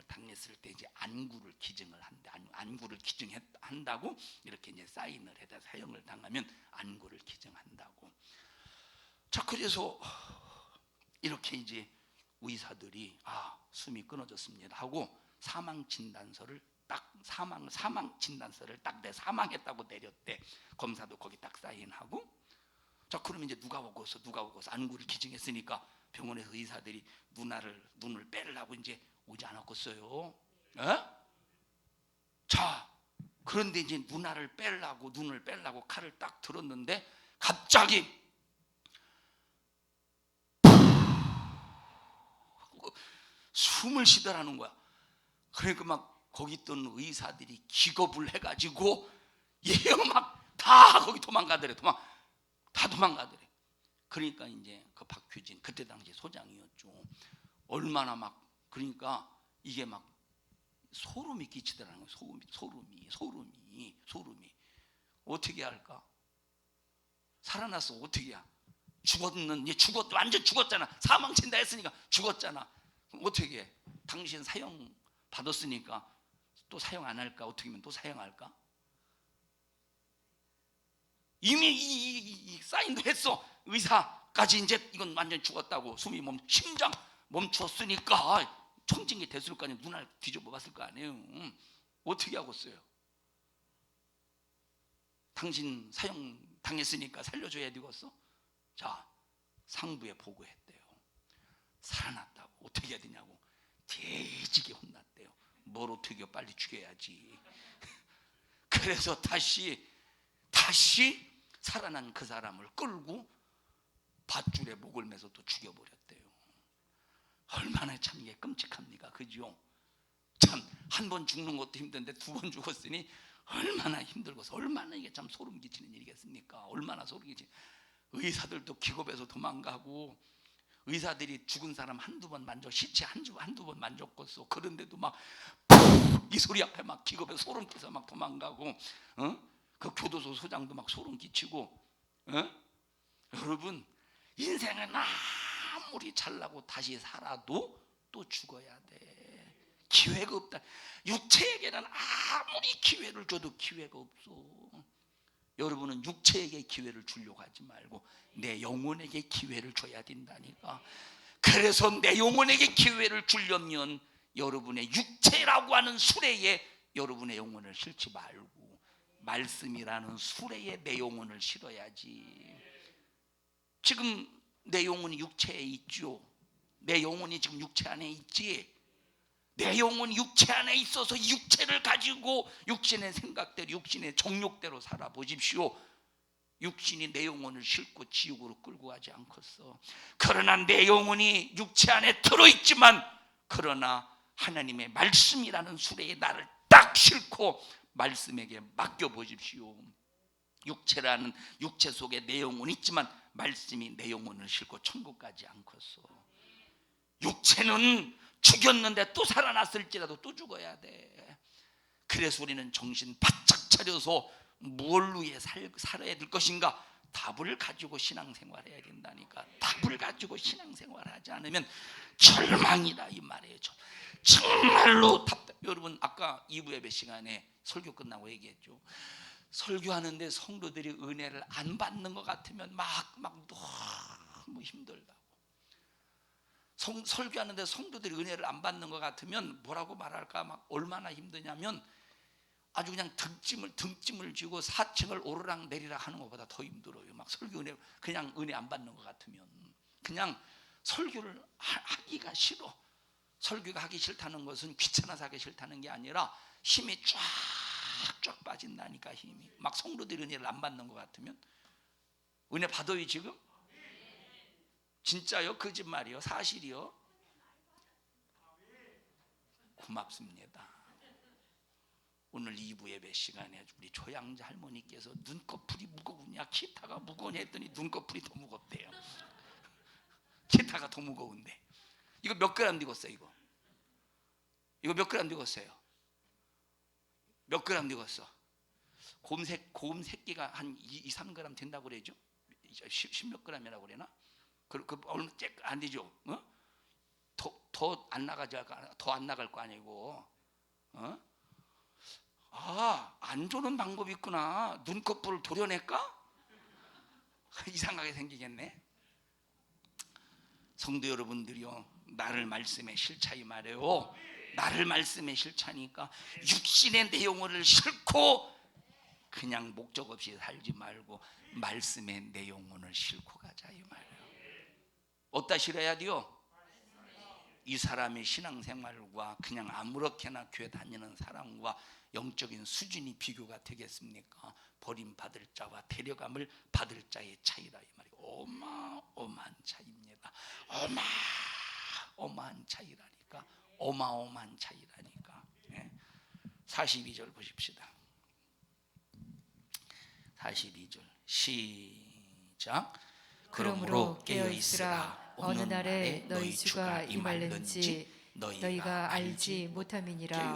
당했을 때 이제 안구를 기증을 한다. 안구를 기증한다고 이렇게 이제 사인을 해다, 사형을 당하면 안구를 기증한다고. 자, 그래서 이렇게 이제 의사들이 숨이 끊어졌습니다 하고 사망 진단서를 딱 내 사망했다고 내렸대. 검사도 거기 딱 사인하고. 자, 그러면 이제 누가 오고서 안구를 기증했으니까 병원에서 의사들이 눈을 빼려고 이제 오지 않았겠어요? 자, 그런데 이제 눈을 빼려고 칼을 딱 들었는데 갑자기 숨을 쉬더라는 거야. 그러니까 막 거기 있던 의사들이 기겁을 해가지고 막 다 거기 도망가더래. 다 도망가더래. 그러니까 이제 그 박효진, 그때 당시 소장이었죠. 얼마나 막, 그러니까 이게 막 소름이 끼치더라는 거예요. 소름이. 어떻게 할까? 살아났어. 어떻게 해? 완전 죽었잖아. 사망친다 했으니까 죽었잖아. 그럼 어떻게 해? 당신 사형 받았으니까 또 사형 안 할까? 어떻게 하면 또 사형할까? 이미 이 사인도 했어. 의사까지 이제 이건 완전 죽었다고, 심장 멈췄으니까 청진기 됐을 거 아니에요. 눈알 뒤집어 봤을 거 아니에요. 어떻게 하겠어요? 당신 사형 당했으니까 살려줘야 되겠어? 자, 상부에 보고했대요. 살아났다고. 어떻게 해야 되냐고 돼지게 혼났대요. 뭘 어떻게 해, 빨리 죽여야지. 그래서 다시 살아난 그 사람을 끌고 밧줄에 목을 매서 또 죽여버렸대요. 얼마나 참 이게 끔찍합니까? 그죠? 참, 한 번 죽는 것도 힘든데 두 번 죽었으니 얼마나 힘들고서, 얼마나 이게 참 소름 끼치는 일이겠습니까? 얼마나 소름 끼치는. 의사들도 기겁해서 도망가고, 의사들이 죽은 사람 한두 번 시체 한두 번 만졌겠어. 그런데도 막 이 소리 앞에 막 기겁해서 소름 끼쳐서 막 도망가고, 그 교도소 소장도 막 소름 끼치고. 여러분, 인생은 아무리 잘나고 다시 살아도 또 죽어야 돼. 기회가 없다. 육체에게는 아무리 기회를 줘도 기회가 없어. 여러분은 육체에게 기회를 주려고 하지 말고 내 영혼에게 기회를 줘야 된다니까. 그래서 내 영혼에게 기회를 주려면 여러분의 육체라고 하는 수레에 여러분의 영혼을 실지 말고 말씀이라는 수레에 내 영혼을 실어야지. 지금 내 영혼이 육체에 있죠. 내 영혼이 지금 육체 안에 있지. 내 영혼이 육체 안에 있어서 육체를 가지고 육신의 생각대로, 육신의 정욕대로 살아보십시오. 육신이 내 영혼을 싣고 지옥으로 끌고 가지 않겠어. 그러나 내 영혼이 육체 안에 들어있지만 그러나 하나님의 말씀이라는 수레에 나를 딱 싣고 말씀에게 맡겨보십시오. 육체라는 육체 속에 내 영혼이 있지만 말씀이 내 영혼을 싣고 천국 가지 않겠어. 육체는 죽였는데 또 살아났을지라도 또 죽어야 돼. 그래서 우리는 정신 바짝 차려서 뭘 위해 살아야 될 것인가 답을 가지고 신앙생활해야 된다니까. 답을 가지고 신앙생활하지 않으면 절망이다 이 말이에요. 정말로 답답. 여러분 아까 2부 예배 시간에 설교 끝나고 얘기했죠. 설교하는데 성도들이 은혜를 안 받는 것 같으면 막 너무 힘들다고. 설교하는데 성도들이 은혜를 안 받는 것 같으면 뭐라고 말할까 막 얼마나 힘드냐면 아주 그냥 등짐을 쥐고 4층을 오르락 내리락 하는 것보다 더 힘들어요. 막 설교 은혜 그냥 은혜 안 받는 것 같으면 그냥 설교를 하기가 싫어. 설교가 하기 싫다는 것은 귀찮아서 하기 싫다는 게 아니라 힘이 쫙쫙 빠진다니까. 힘이 막 성도들이 은혜를 안 받는 것 같으면. 은혜 받아요 지금? 진짜요? 거짓말이요? 사실이요? 고맙습니다. 오늘 2부 예배 시간에 우리 조양자 할머니께서 눈꺼풀이 무거우냐 기타가 무거우냐 했더니 눈꺼풀이 더 무겁대요. 기타가 더 무거운데. 이거 몇 그램 되겠어요? 이거 몇 그램 되겠어요? 몇 그램 되겠어? 곰 새끼가 한 2, 3g 된다고 그러죠? 10몇 g이라고 그러나? 얼마 안 되죠? 어? 더 안 나갈 거 아니고, 어? 안 조는 방법이 있구나. 눈꺼풀을 도려낼까? 이상하게 생기겠네. 성도 여러분들이요, 나를 말씀에 실차이 말해요. 나를 말씀에 실차니까 육신의 내 영혼을 싣고 그냥 목적 없이 살지 말고 말씀에 내 영혼을 싣고 가자 이 말이에요. 어디다 실어야 돼요? 이 사람의 신앙생활과 그냥 아무렇게나 교회 다니는 사람과 영적인 수준이 비교가 되겠습니까? 버림받을 자와 데려감을 받을 자의 차이라 이 말이에요. 어마어마한 차이입니다. 어마어마한 차이라니까. 어마어마한 차이라니까. 42절 보십시다. 42절 시작. 그러므로 깨어있으라. 어느 날에 너희 주가 임할는지 너희가 알지 못함이니라.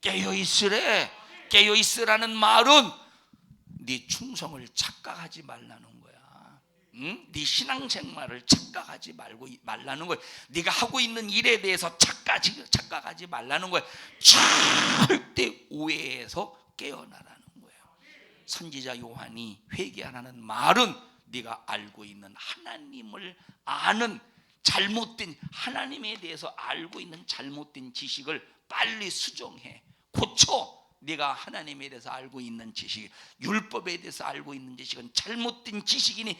깨어있으래. 깨어있으라는 말은 네 충성을 착각하지 말라는 거야. 응? 네 신앙생활을 착각하지 말라는 거야. 네가 하고 있는 일에 대해서 착각하지 말라는 거야. 절대 오해해서 깨어나라는 거예요. 선지자 요한이 회개하라는 말은 네가 알고 있는 하나님을 아는 잘못된 하나님에 대해서 알고 있는 잘못된 지식을 빨리 수정해 고쳐. 네가 하나님에 대해서 알고 있는 지식, 율법에 대해서 알고 있는 지식은 잘못된 지식이니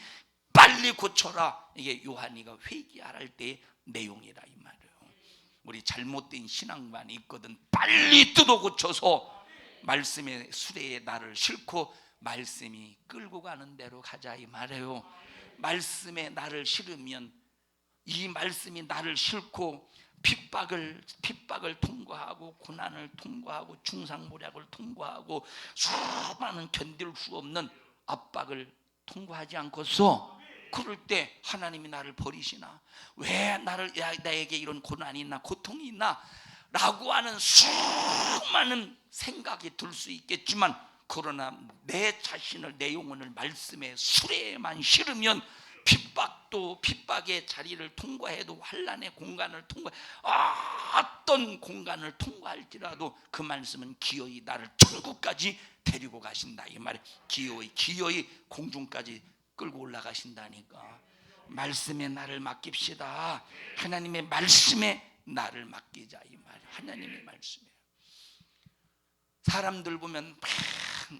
빨리 고쳐라. 이게 요한이가 회개할 때의 내용이라 이 말이에요. 우리 잘못된 신앙관이 있거든. 빨리 뜯어 고쳐서 말씀의 수레에 나를 싣고 말씀이 끌고 가는 대로 가자 이 말이에요. 말씀에 나를 실으면 이 말씀이 나를 싣고 핍박을 통과하고 고난을 통과하고 중상모략을 통과하고 수많은 견딜 수 없는 압박을 통과하지 않고서 그럴 때 하나님이 나를 버리시나? 왜 나에게 이런 고난이 있나 고통이 있나? 라고 하는 수많은 생각이 들 수 있겠지만 그러나 내 자신을 내 영혼을 말씀의 수레에만 실으면 핍박의 자리를 통과해도 환난의 공간을 어떤 공간을 통과할지라도 그 말씀은 기어이 나를 천국까지 데리고 가신다 이 말이에요. 기어이 공중까지 끌고 올라가신다니까. 말씀에 나를 맡깁시다. 하나님의 말씀에 나를 맡기자 이 말이에요. 하나님의 말씀에. 사람들 보면 막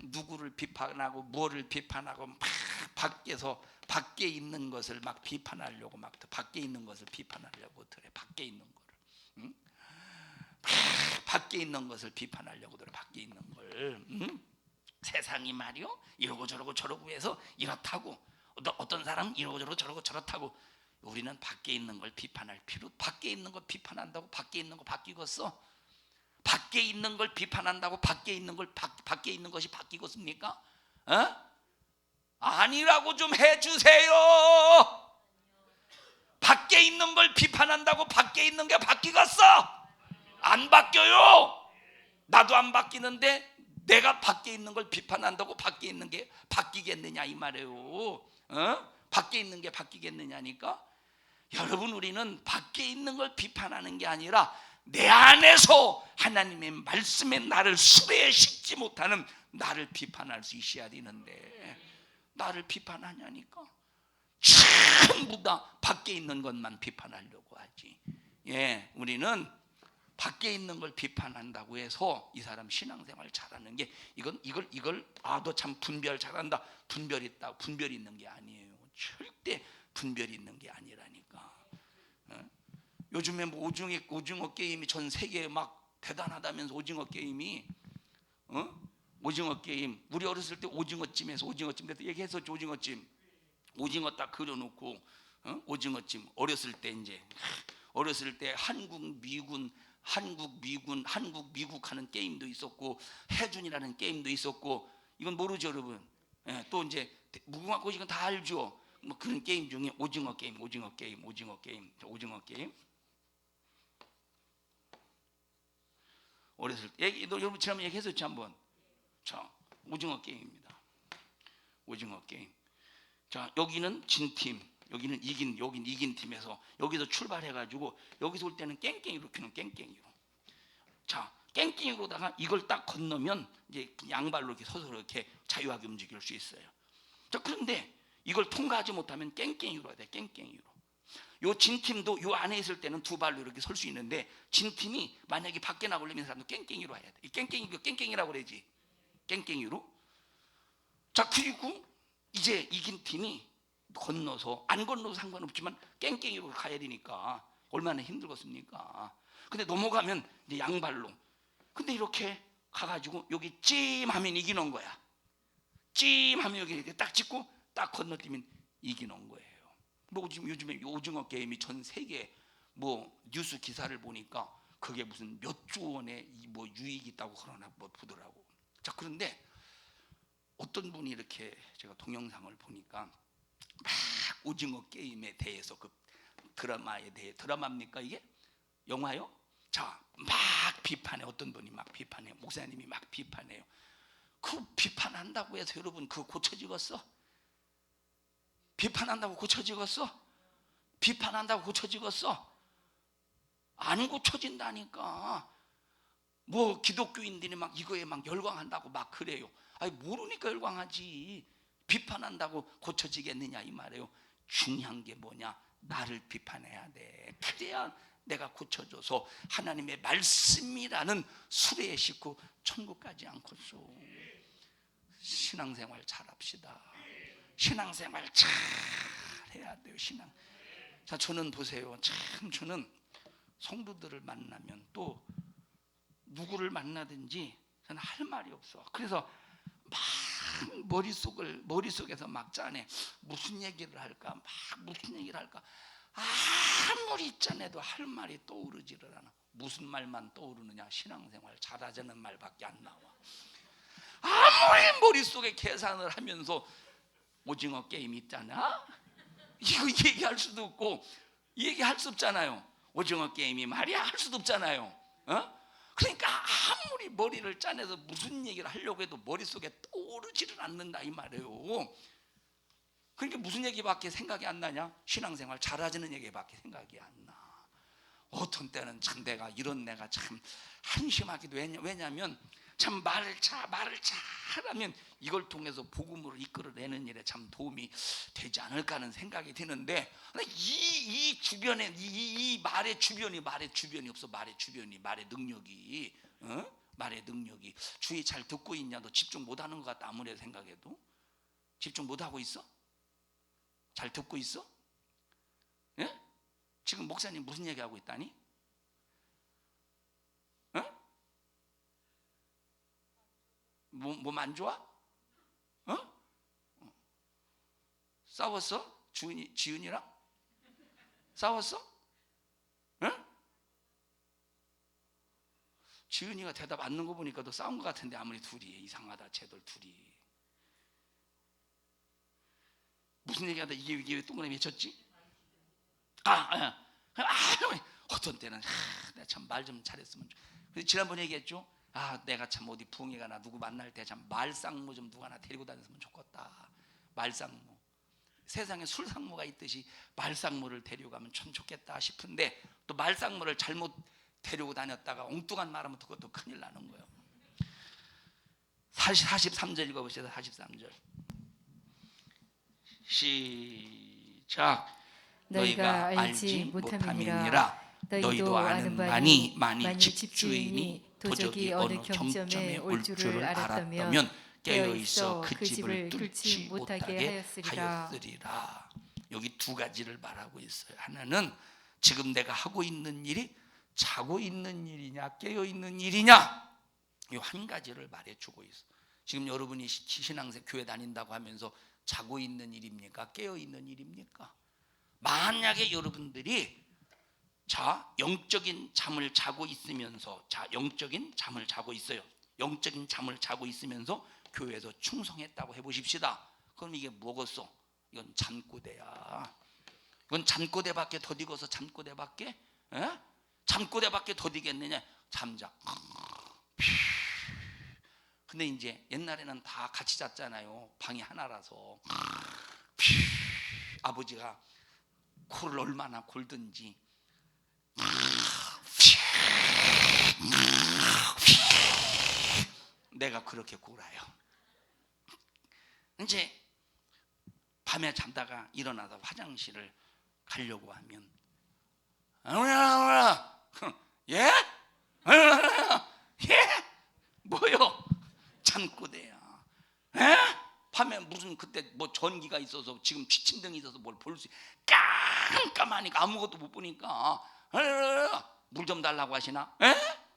누구를 비판하고 뭐를 비판하고 막 밖에 있는 것을 막 비판하려고 막 밖에 있는 것을 비판하려고 그래. 밖에 있는 거를, 응? 밖에 있는 것을 비판하려고 그래. 밖에 있는 걸, 응? 세상이 말이요 이러고 저러고 저러고 해서 이렇다고, 어떤 사람은 이러고 저러고 저러고 저렇다고. 우리는 밖에 있는 걸 비판할 필요, 밖에 있는 걸 비판한다고 밖에 있는 거 바뀌겠어? 밖에 있는 걸 비판한다고 밖에 있는 것이 바뀌겠습니까? 아니라고 좀 해주세요. 밖에 있는 걸 비판한다고 밖에 있는 게 바뀌겠어? 안 바뀌어요. 나도 안 바뀌는데 내가 밖에 있는 걸 비판한다고 밖에 있는 게 바뀌겠느냐 이 말이에요. 밖에 있는 게 바뀌겠느냐니까. 여러분, 우리는 밖에 있는 걸 비판하는 게 아니라 내 안에서 하나님의 말씀에 나를 수레식지 못하는 나를 비판할 수 있어야 되는데, 나를 비판하냐니까. 전부 다 밖에 있는 것만 비판하려고 하지. 우리는 밖에 있는 걸 비판한다고 해서 이 사람 신앙생활 잘하는 게 이걸 너 참 분별 잘한다, 분별 있다, 분별이 있는 게 아니에요. 절대 분별이 있는 게 아니라니까. 요즘에 뭐 오징어 게임이 전 세계에 막 대단하다면서, 오징어 게임이 오징어 게임, 우리 어렸을 때 오징어찜에서 얘기했었죠. 오징어 딱 그려놓고 오징어찜, 어렸을 때 한국 미국 하는 게임도 있었고 해준이라는 게임도 있었고, 이건 모르죠 여러분? 또 이제 무궁화꽃, 이건 다 알죠. 뭐 그런 게임 중에 오징어 게임. 어렸을 때 여러분 지난번 얘기했었죠 한번. 자, 오징어 게임입니다. 오징어 게임. 자, 여기는 진 팀, 여기는 이긴 팀에서 여기서 출발해가지고 여기서 올 때는 깽깽이로 켜는 깽깽이로. 자, 깽깽이로다가 이걸 딱 건너면 이제 양발로 이렇게 서서 이렇게 자유하게 움직일 수 있어요. 자, 그런데 이걸 통과하지 못하면 깽깽이로 해야 돼. 깽깽이로. 요 진 팀도 요 안에 있을 때는 두 발로 이렇게 설 수 있는데, 진 팀이 만약에 밖에 나오려면 사람도 깽깽이로 해야 돼. 이 깽깽이라고 그러지. 깽깽이로. 자, 그리고 이제 이긴 팀이 건너서, 안 건너도 상관없지만 깽깽이로 가야 되니까 얼마나 힘들겠습니까? 근데 넘어가면 이제 양발로. 근데 이렇게 가가지고 여기 찜하면 이기는 거야. 찜하면 여기 이렇게 딱 찍고 딱 건너뛰면 이기는 거예요. 뭐 지금 요즘에 오징어 게임이 전 세계 뭐 뉴스 기사를 보니까 그게 무슨 몇 조 원의 뭐 유익이 있다고 그러나 뭐 보더라고. 자, 그런데 어떤 분이 이렇게, 제가 동영상을 보니까 막 오징어 게임에 대해서, 그 드라마에 대해, 드라마입니까 이게? 영화요? 자, 막 비판해. 어떤 분이 막 비판해. 목사님이 막 비판해요. 그 비판한다고 해서 여러분 그거 고쳐지겠어? 비판한다고 고쳐지겠어? 비판한다고 고쳐지겠어? 안 고쳐진다니까. 뭐 기독교인들이 막 이거에 막 열광한다고 막 그래요. 아니, 모르니까 열광하지. 비판한다고 고쳐지겠느냐 이 말이에요. 중요한 게 뭐냐? 나를 비판해야 돼. 그래야 내가 고쳐줘서 하나님의 말씀이라는 수레에 싣고 천국까지 않겠소. 신앙생활 잘합시다. 신앙생활 잘 해야 돼요. 자, 저는 보세요. 참 저는 성도들을 만나면, 또 누구를 만나든지 저는 할 말이 없어. 그래서 막 머릿속에서 막 짜내. 무슨 얘기를 할까? 아무리 짜내도 할 말이 떠오르지를 않아. 무슨 말만 떠오르느냐? 신앙생활 잘하자는 말밖에 안 나와. 아무리 머릿속에 계산을 하면서 오징어 게임 있잖아, 이거 얘기할 수도 없고, 얘기할 수 없잖아요. 오징어 게임이 말이야 할 수도 없잖아요. 그러니까 아무리 머리를 짜내서 무슨 얘기를 하려고 해도 머릿속에 떠오르지를 않는다 이 말이에요. 그러니까 무슨 얘기밖에 생각이 안 나냐? 신앙생활 잘하자는 얘기밖에 생각이 안 나. 어떤 때는 참 내가 참 한심하기도 해. 왜냐하면 참 말을 잘하면 이걸 통해서 복음으로 이끌어내는 일에 참 도움이 되지 않을까 하는 생각이 드는데, 이 주변에 이 말의 주변이 없어. 말의 능력이, 말의 능력이. 주의 잘 듣고 있냐? 너 집중 못하는 것 같다. 아무리 생각해도 집중 못하고 있어? 잘 듣고 있어? 예? 지금 목사님 무슨 얘기하고 있다니? 몸 안 좋아? 싸웠어? 지은이랑? 싸웠어? 응? 지은이가 대답 안 넣는 거 보니까 또 싸운 것 같은데 아무리 둘이 이상하다 쟤들 둘이 무슨 얘기하다 이게 왜 동그라미 쳤지? 어떤 때는 내가 참 말 좀 잘했으면 그래서 지난번에 얘기했죠. 내가 참 어디 부흥회 가나 누구 만날 때 참 말상무 좀 누가 하나 데리고 다녔으면 좋겠다. 말상무 세상에 술상무가 있듯이 말상무를 데려가면 참 좋겠다 싶은데 또 말상무를 잘못 데리고 다녔다가 엉뚱한 말하면 그것도 큰일 나는 거예요. 43절 읽어보시죠. 43절 시작. 너희가 알지 못함이니라. 너희도 아는 바니 만일 집주인이 도적이 어느 경점에 올 줄을 알았다면 깨어있어 그 집을 뚫지 못하게 하였으리라. 여기 두 가지를 말하고 있어요. 하나는 지금 내가 하고 있는 일이 자고 있는 일이냐 깨어 있는 일이냐 이 한 가지를 말해주고 있어. 지금 여러분이 신앙생 교회 다닌다고 하면서 자고 있는 일입니까? 깨어 있는 일입니까? 만약에 여러분들이 영적인 잠을 자고 있으면서 영적인 잠을 자고 있어요. 영적인 잠을 자고 있으면서 교회에서 충성했다고 해보십시다. 그럼 이게 뭐겠어? 이건 잠꼬대야. 이건 잠꼬대밖에 더디고서 잠꼬대밖에? 잠꼬대밖에 더디겠느냐? 잠자. 근데 이제 옛날에는 다 같이 잤잖아요. 방이 하나라서. 아버지가 코를 얼마나 골든지 내가 그렇게 골아요. 이제 밤에 잠다가 일어나서 화장실을 가려고 하면 예? 예? 뭐요? 잠꼬대야. 예? 밤에 무슨 그때 뭐 전기가 있어서 지금 취침등이 있어서 뭘 볼 수 깜깜하니까 아무것도 못 보니까 물 좀 달라고 하시나?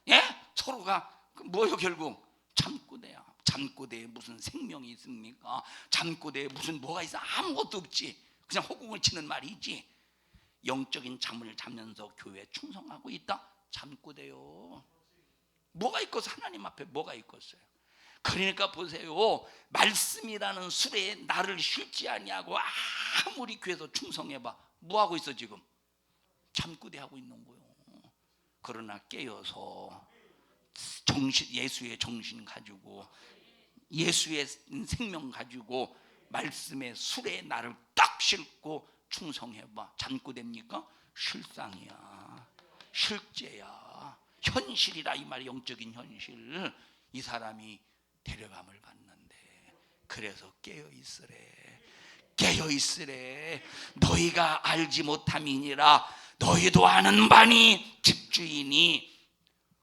예? 서로가 뭐요 결국? 잠꼬대야. 잠꼬대에 무슨 생명이 있습니까? 잠꼬대에 무슨 뭐가 있어? 아무것도 없지. 그냥 허공을 치는 말이지. 영적인 잠을 자면서 교회에 충성하고 있다? 잠꼬대요. 뭐가 있겠어? 하나님 앞에 뭐가 있겠어요? 그러니까 보세요. 말씀이라는 수레에 나를 쉴지 아니하고 아무리 교회에서 충성해봐. 뭐하고 있어 지금? 잠꼬대하고 있는 거예요. 그러나 깨어서 예수의 정신 가지고 예수의 생명 가지고 말씀의 수레에 나를 딱 싣고 충성해봐. 잠꼬대입니까? 실상이야. 실제야. 현실이라 이 말이 영적인 현실. 이 사람이 데려감을 받는데 그래서 깨어있으래. 깨어있으래. 너희가 알지 못함이니라. 너희도 아는 바니 집주인이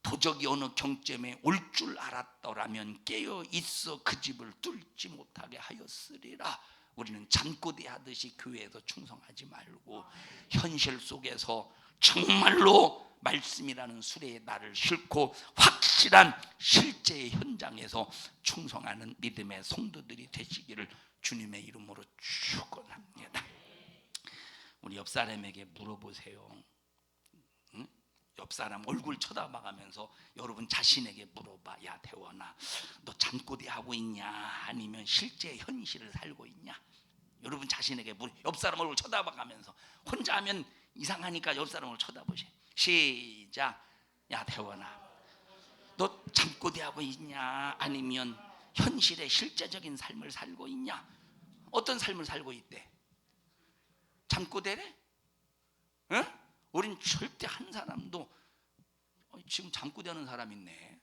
도적이 어느 경점에 올 줄 알았더라면 깨어있어 그 집을 뚫지 못하게 하였으리라. 우리는 잠꼬대 하듯이 교회에서 충성하지 말고 현실 속에서 정말로 말씀이라는 수레에 나를 싣고 확실한 실제의 현장에서 충성하는 믿음의 성도들이 되시기를 주님의 이름으로 축원합니다. 우리 옆 사람에게 물어보세요. 응? 옆 사람 얼굴 쳐다봐가면서 여러분 자신에게 물어봐. 야 대원아, 너 잠꼬대 하고 있냐? 아니면 실제 현실을 살고 있냐? 여러분 자신에게 옆 사람 얼굴 쳐다봐가면서 혼자 하면 이상하니까 옆 사람을 쳐다보세요. 시작. 야 대원아, 너 잠꼬대하고 있냐? 아니면 현실의 실제적인 삶을 살고 있냐? 어떤 삶을 살고 있대? 잠꼬대래? 응? 우린 절대 한 사람도 지금 잠꼬대하는 사람 있네.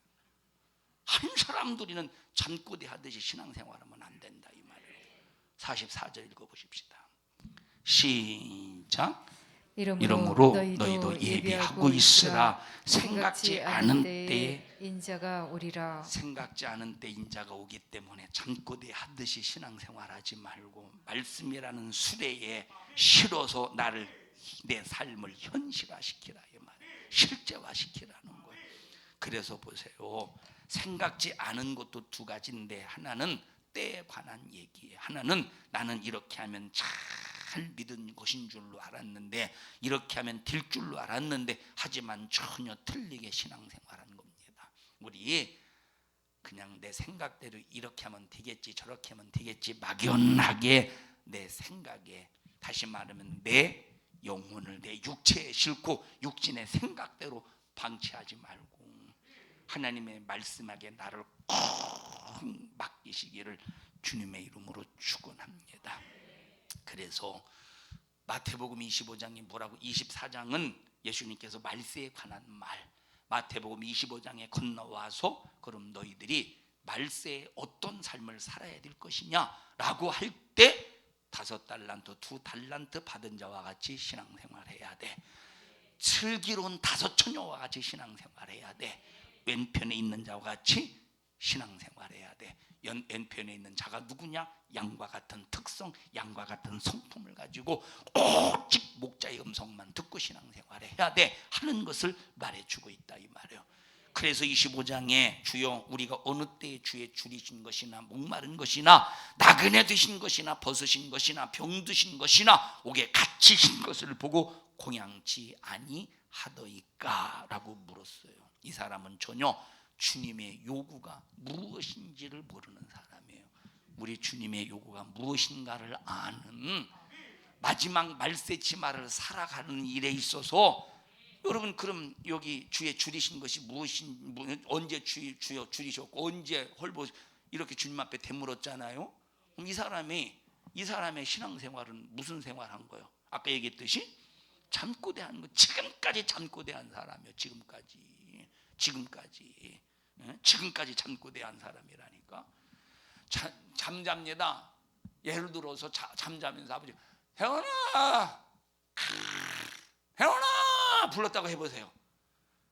한 사람도 우리는 잠꼬대 하듯이 신앙생활하면 안 된다 이 말이에요. 44절 읽어보십시다. 시작. 이러므로 너희도 예비하고 있으라. 생각지 않은 때에 인자가 오리라. 생각지 않은 때 인자가 오기 때문에 잠꼬대 하듯이 신앙생활하지 말고 말씀이라는 수레에 실어서 내 삶을 현실화시키라 이 말이에요. 실제화시키라는 거예요. 그래서 보세요. 생각지 않은 것도 두 가지인데 하나는 때에 관한 얘기예요. 하나는 나는 이렇게 하면 잘 믿은 것인 줄로 알았는데, 이렇게 하면 될 줄로 알았는데, 하지만 전혀 틀리게 신앙생활한 겁니다. 우리 그냥 내 생각대로 이렇게 하면 되겠지, 저렇게 하면 되겠지, 막연하게 내 생각에, 다시 말하면 내 영혼을 내 육체에 싣고 육신의 생각대로 방치하지 말고 하나님의 말씀하게 나를 꼭 맡기시기를 주님의 이름으로 축원합니다. 그래서 마태복음 25장이 뭐라고, 24장은 예수님께서 말세에 관한 말, 마태복음 25장에 건너와서 그럼 너희들이 말세에 어떤 삶을 살아야 될 것이냐 라고 할 때 5달란트 2달란트 받은 자와 같이 신앙생활해야 돼. 슬기로운 5처녀와 같이 신앙생활해야 돼. 왼편에 있는 자와 같이 신앙생활해야 돼. 왼편에 있는 자가 누구냐? 양과 같은 특성, 양과 같은 성품을 가지고 오직 목자의 음성만 듣고 신앙생활해야 돼 하는 것을 말해주고 있다 이 말이에요. 그래서 25장에 주여 우리가 어느 때에 주의 줄이신 것이나 목마른 것이나 나그네 되신 것이나 벗으신 것이나 병드신 것이나 옥에 갇히신 것을 보고 공양치 아니하더이까 라고 물었어요. 이 사람은 전혀 주님의 요구가 무엇인지를 모르는 사람이에요. 우리 주님의 요구가 무엇인가를 아는, 마지막 말세치마를 살아가는 일에 있어서 여러분, 그럼 여기 주의 줄이신 것이 무엇인, 언제 주여 줄이셨고 언제 헐벗 이렇게 주님 앞에 되물었잖아요. 그럼 이 사람의 신앙생활은 무슨 생활한 거예요? 아까 얘기했듯이 잠꼬대하는 거, 지금까지 잠꼬대한 사람이에요. 지금까지 잠꼬대한 사람이라니까. 잠잡니다. 예를 들어서 잠자면서 아버지 혜원아 불렀다고 해보세요.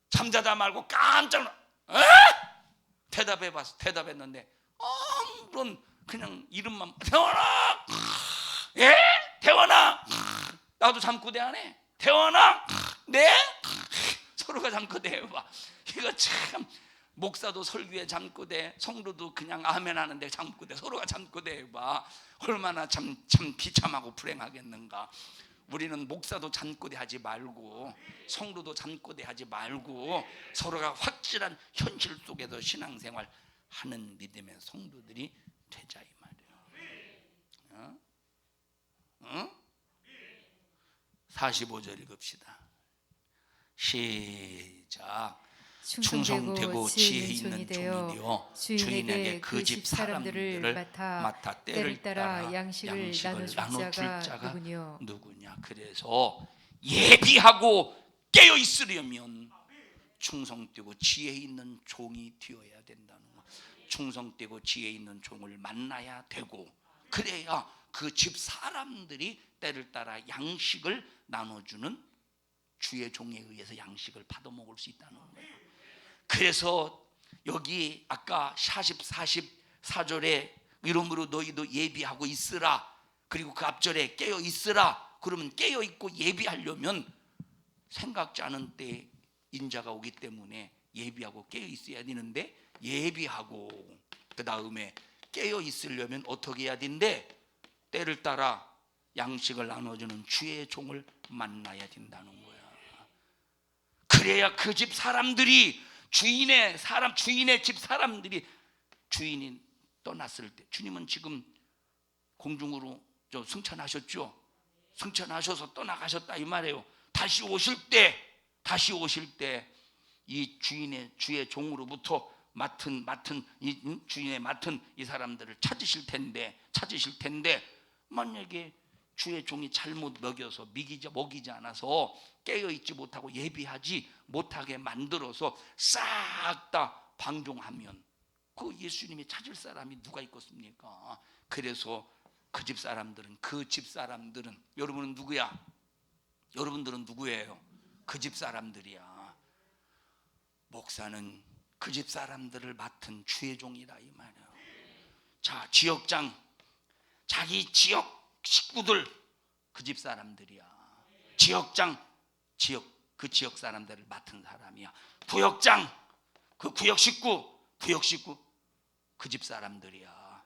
잠자다 말고 깜짝 놀라 대답했는데 아무런 그냥 이름만 태원아, 예? 태원아, 나도 잠꼬대하네. 태원아, 네? 서로가 잠꼬대해봐. 이거 참, 목사도 설교에 잠꼬대, 성도도 그냥 아멘 하는데 잠꼬대, 서로가 잠꼬대해봐. 얼마나 참 비참하고 불행하겠는가. 우리는 목사도 잠꼬대 하지 말고 성도도 잠꼬대 하지 말고 서로가 확실한 현실 속에서 신앙생활 하는 믿음의 성도들이 되자 이 말이에요. 45절 읽읍시다. 시작. 충성되고 지혜 있는 종이 되어 주인에게 그 집 사람들을 맡아 때를 따라 양식을 나눠줄 자가 누구냐. 그래서 예비하고 깨어 있으려면 충성되고 지혜 있는 종이 되어야 된다는 거. 충성되고 지혜 있는 종을 만나야 되고, 그래야 그 집 사람들이 때를 따라 양식을 나눠주는 주의 종에 의해서 양식을 받아먹을 수 있다는 거예요. 그래서 여기 아까 44절에 이러므로 너희도 예비하고 있으라, 그리고 그 앞절에 깨어 있으라. 그러면 깨어 있고 예비하려면 생각지 않은 때 인자가 오기 때문에 예비하고 깨어 있어야 되는데, 예비하고 그 다음에 깨어 있으려면 어떻게 해야 된대? 때를 따라 양식을 나눠주는 주의 종을 만나야 된다는 거야. 그래야 그 집 사람들이 주인의 집 사람들이, 주인이 떠났을 때, 주님은 지금 공중으로 승천하셨죠. 승천하셔서 떠나가셨다 이 말이에요. 다시 오실 때 이 주의 종으로부터 맡은 주인의 맡은 이 사람들을 찾으실 텐데 만약에 주의 종이 잘못 먹여서 먹이지 않아서 깨어있지 못하고 예비하지 못하게 만들어서 싹 다 방종하면 그 예수님이 찾을 사람이 누가 있겠습니까? 그래서 그 집 사람들은 여러분은 누구야? 여러분들은 누구예요? 그 집 사람들이야. 목사는 그 집 사람들을 맡은 주의 종이다 이 말이에요. 자, 지역장, 자기 지역 식구들 그 집 사람들이야. 지역장, 그 지역 사람들을 맡은 사람이야. 구역장, 그 구역 식구 그 집 사람들이야.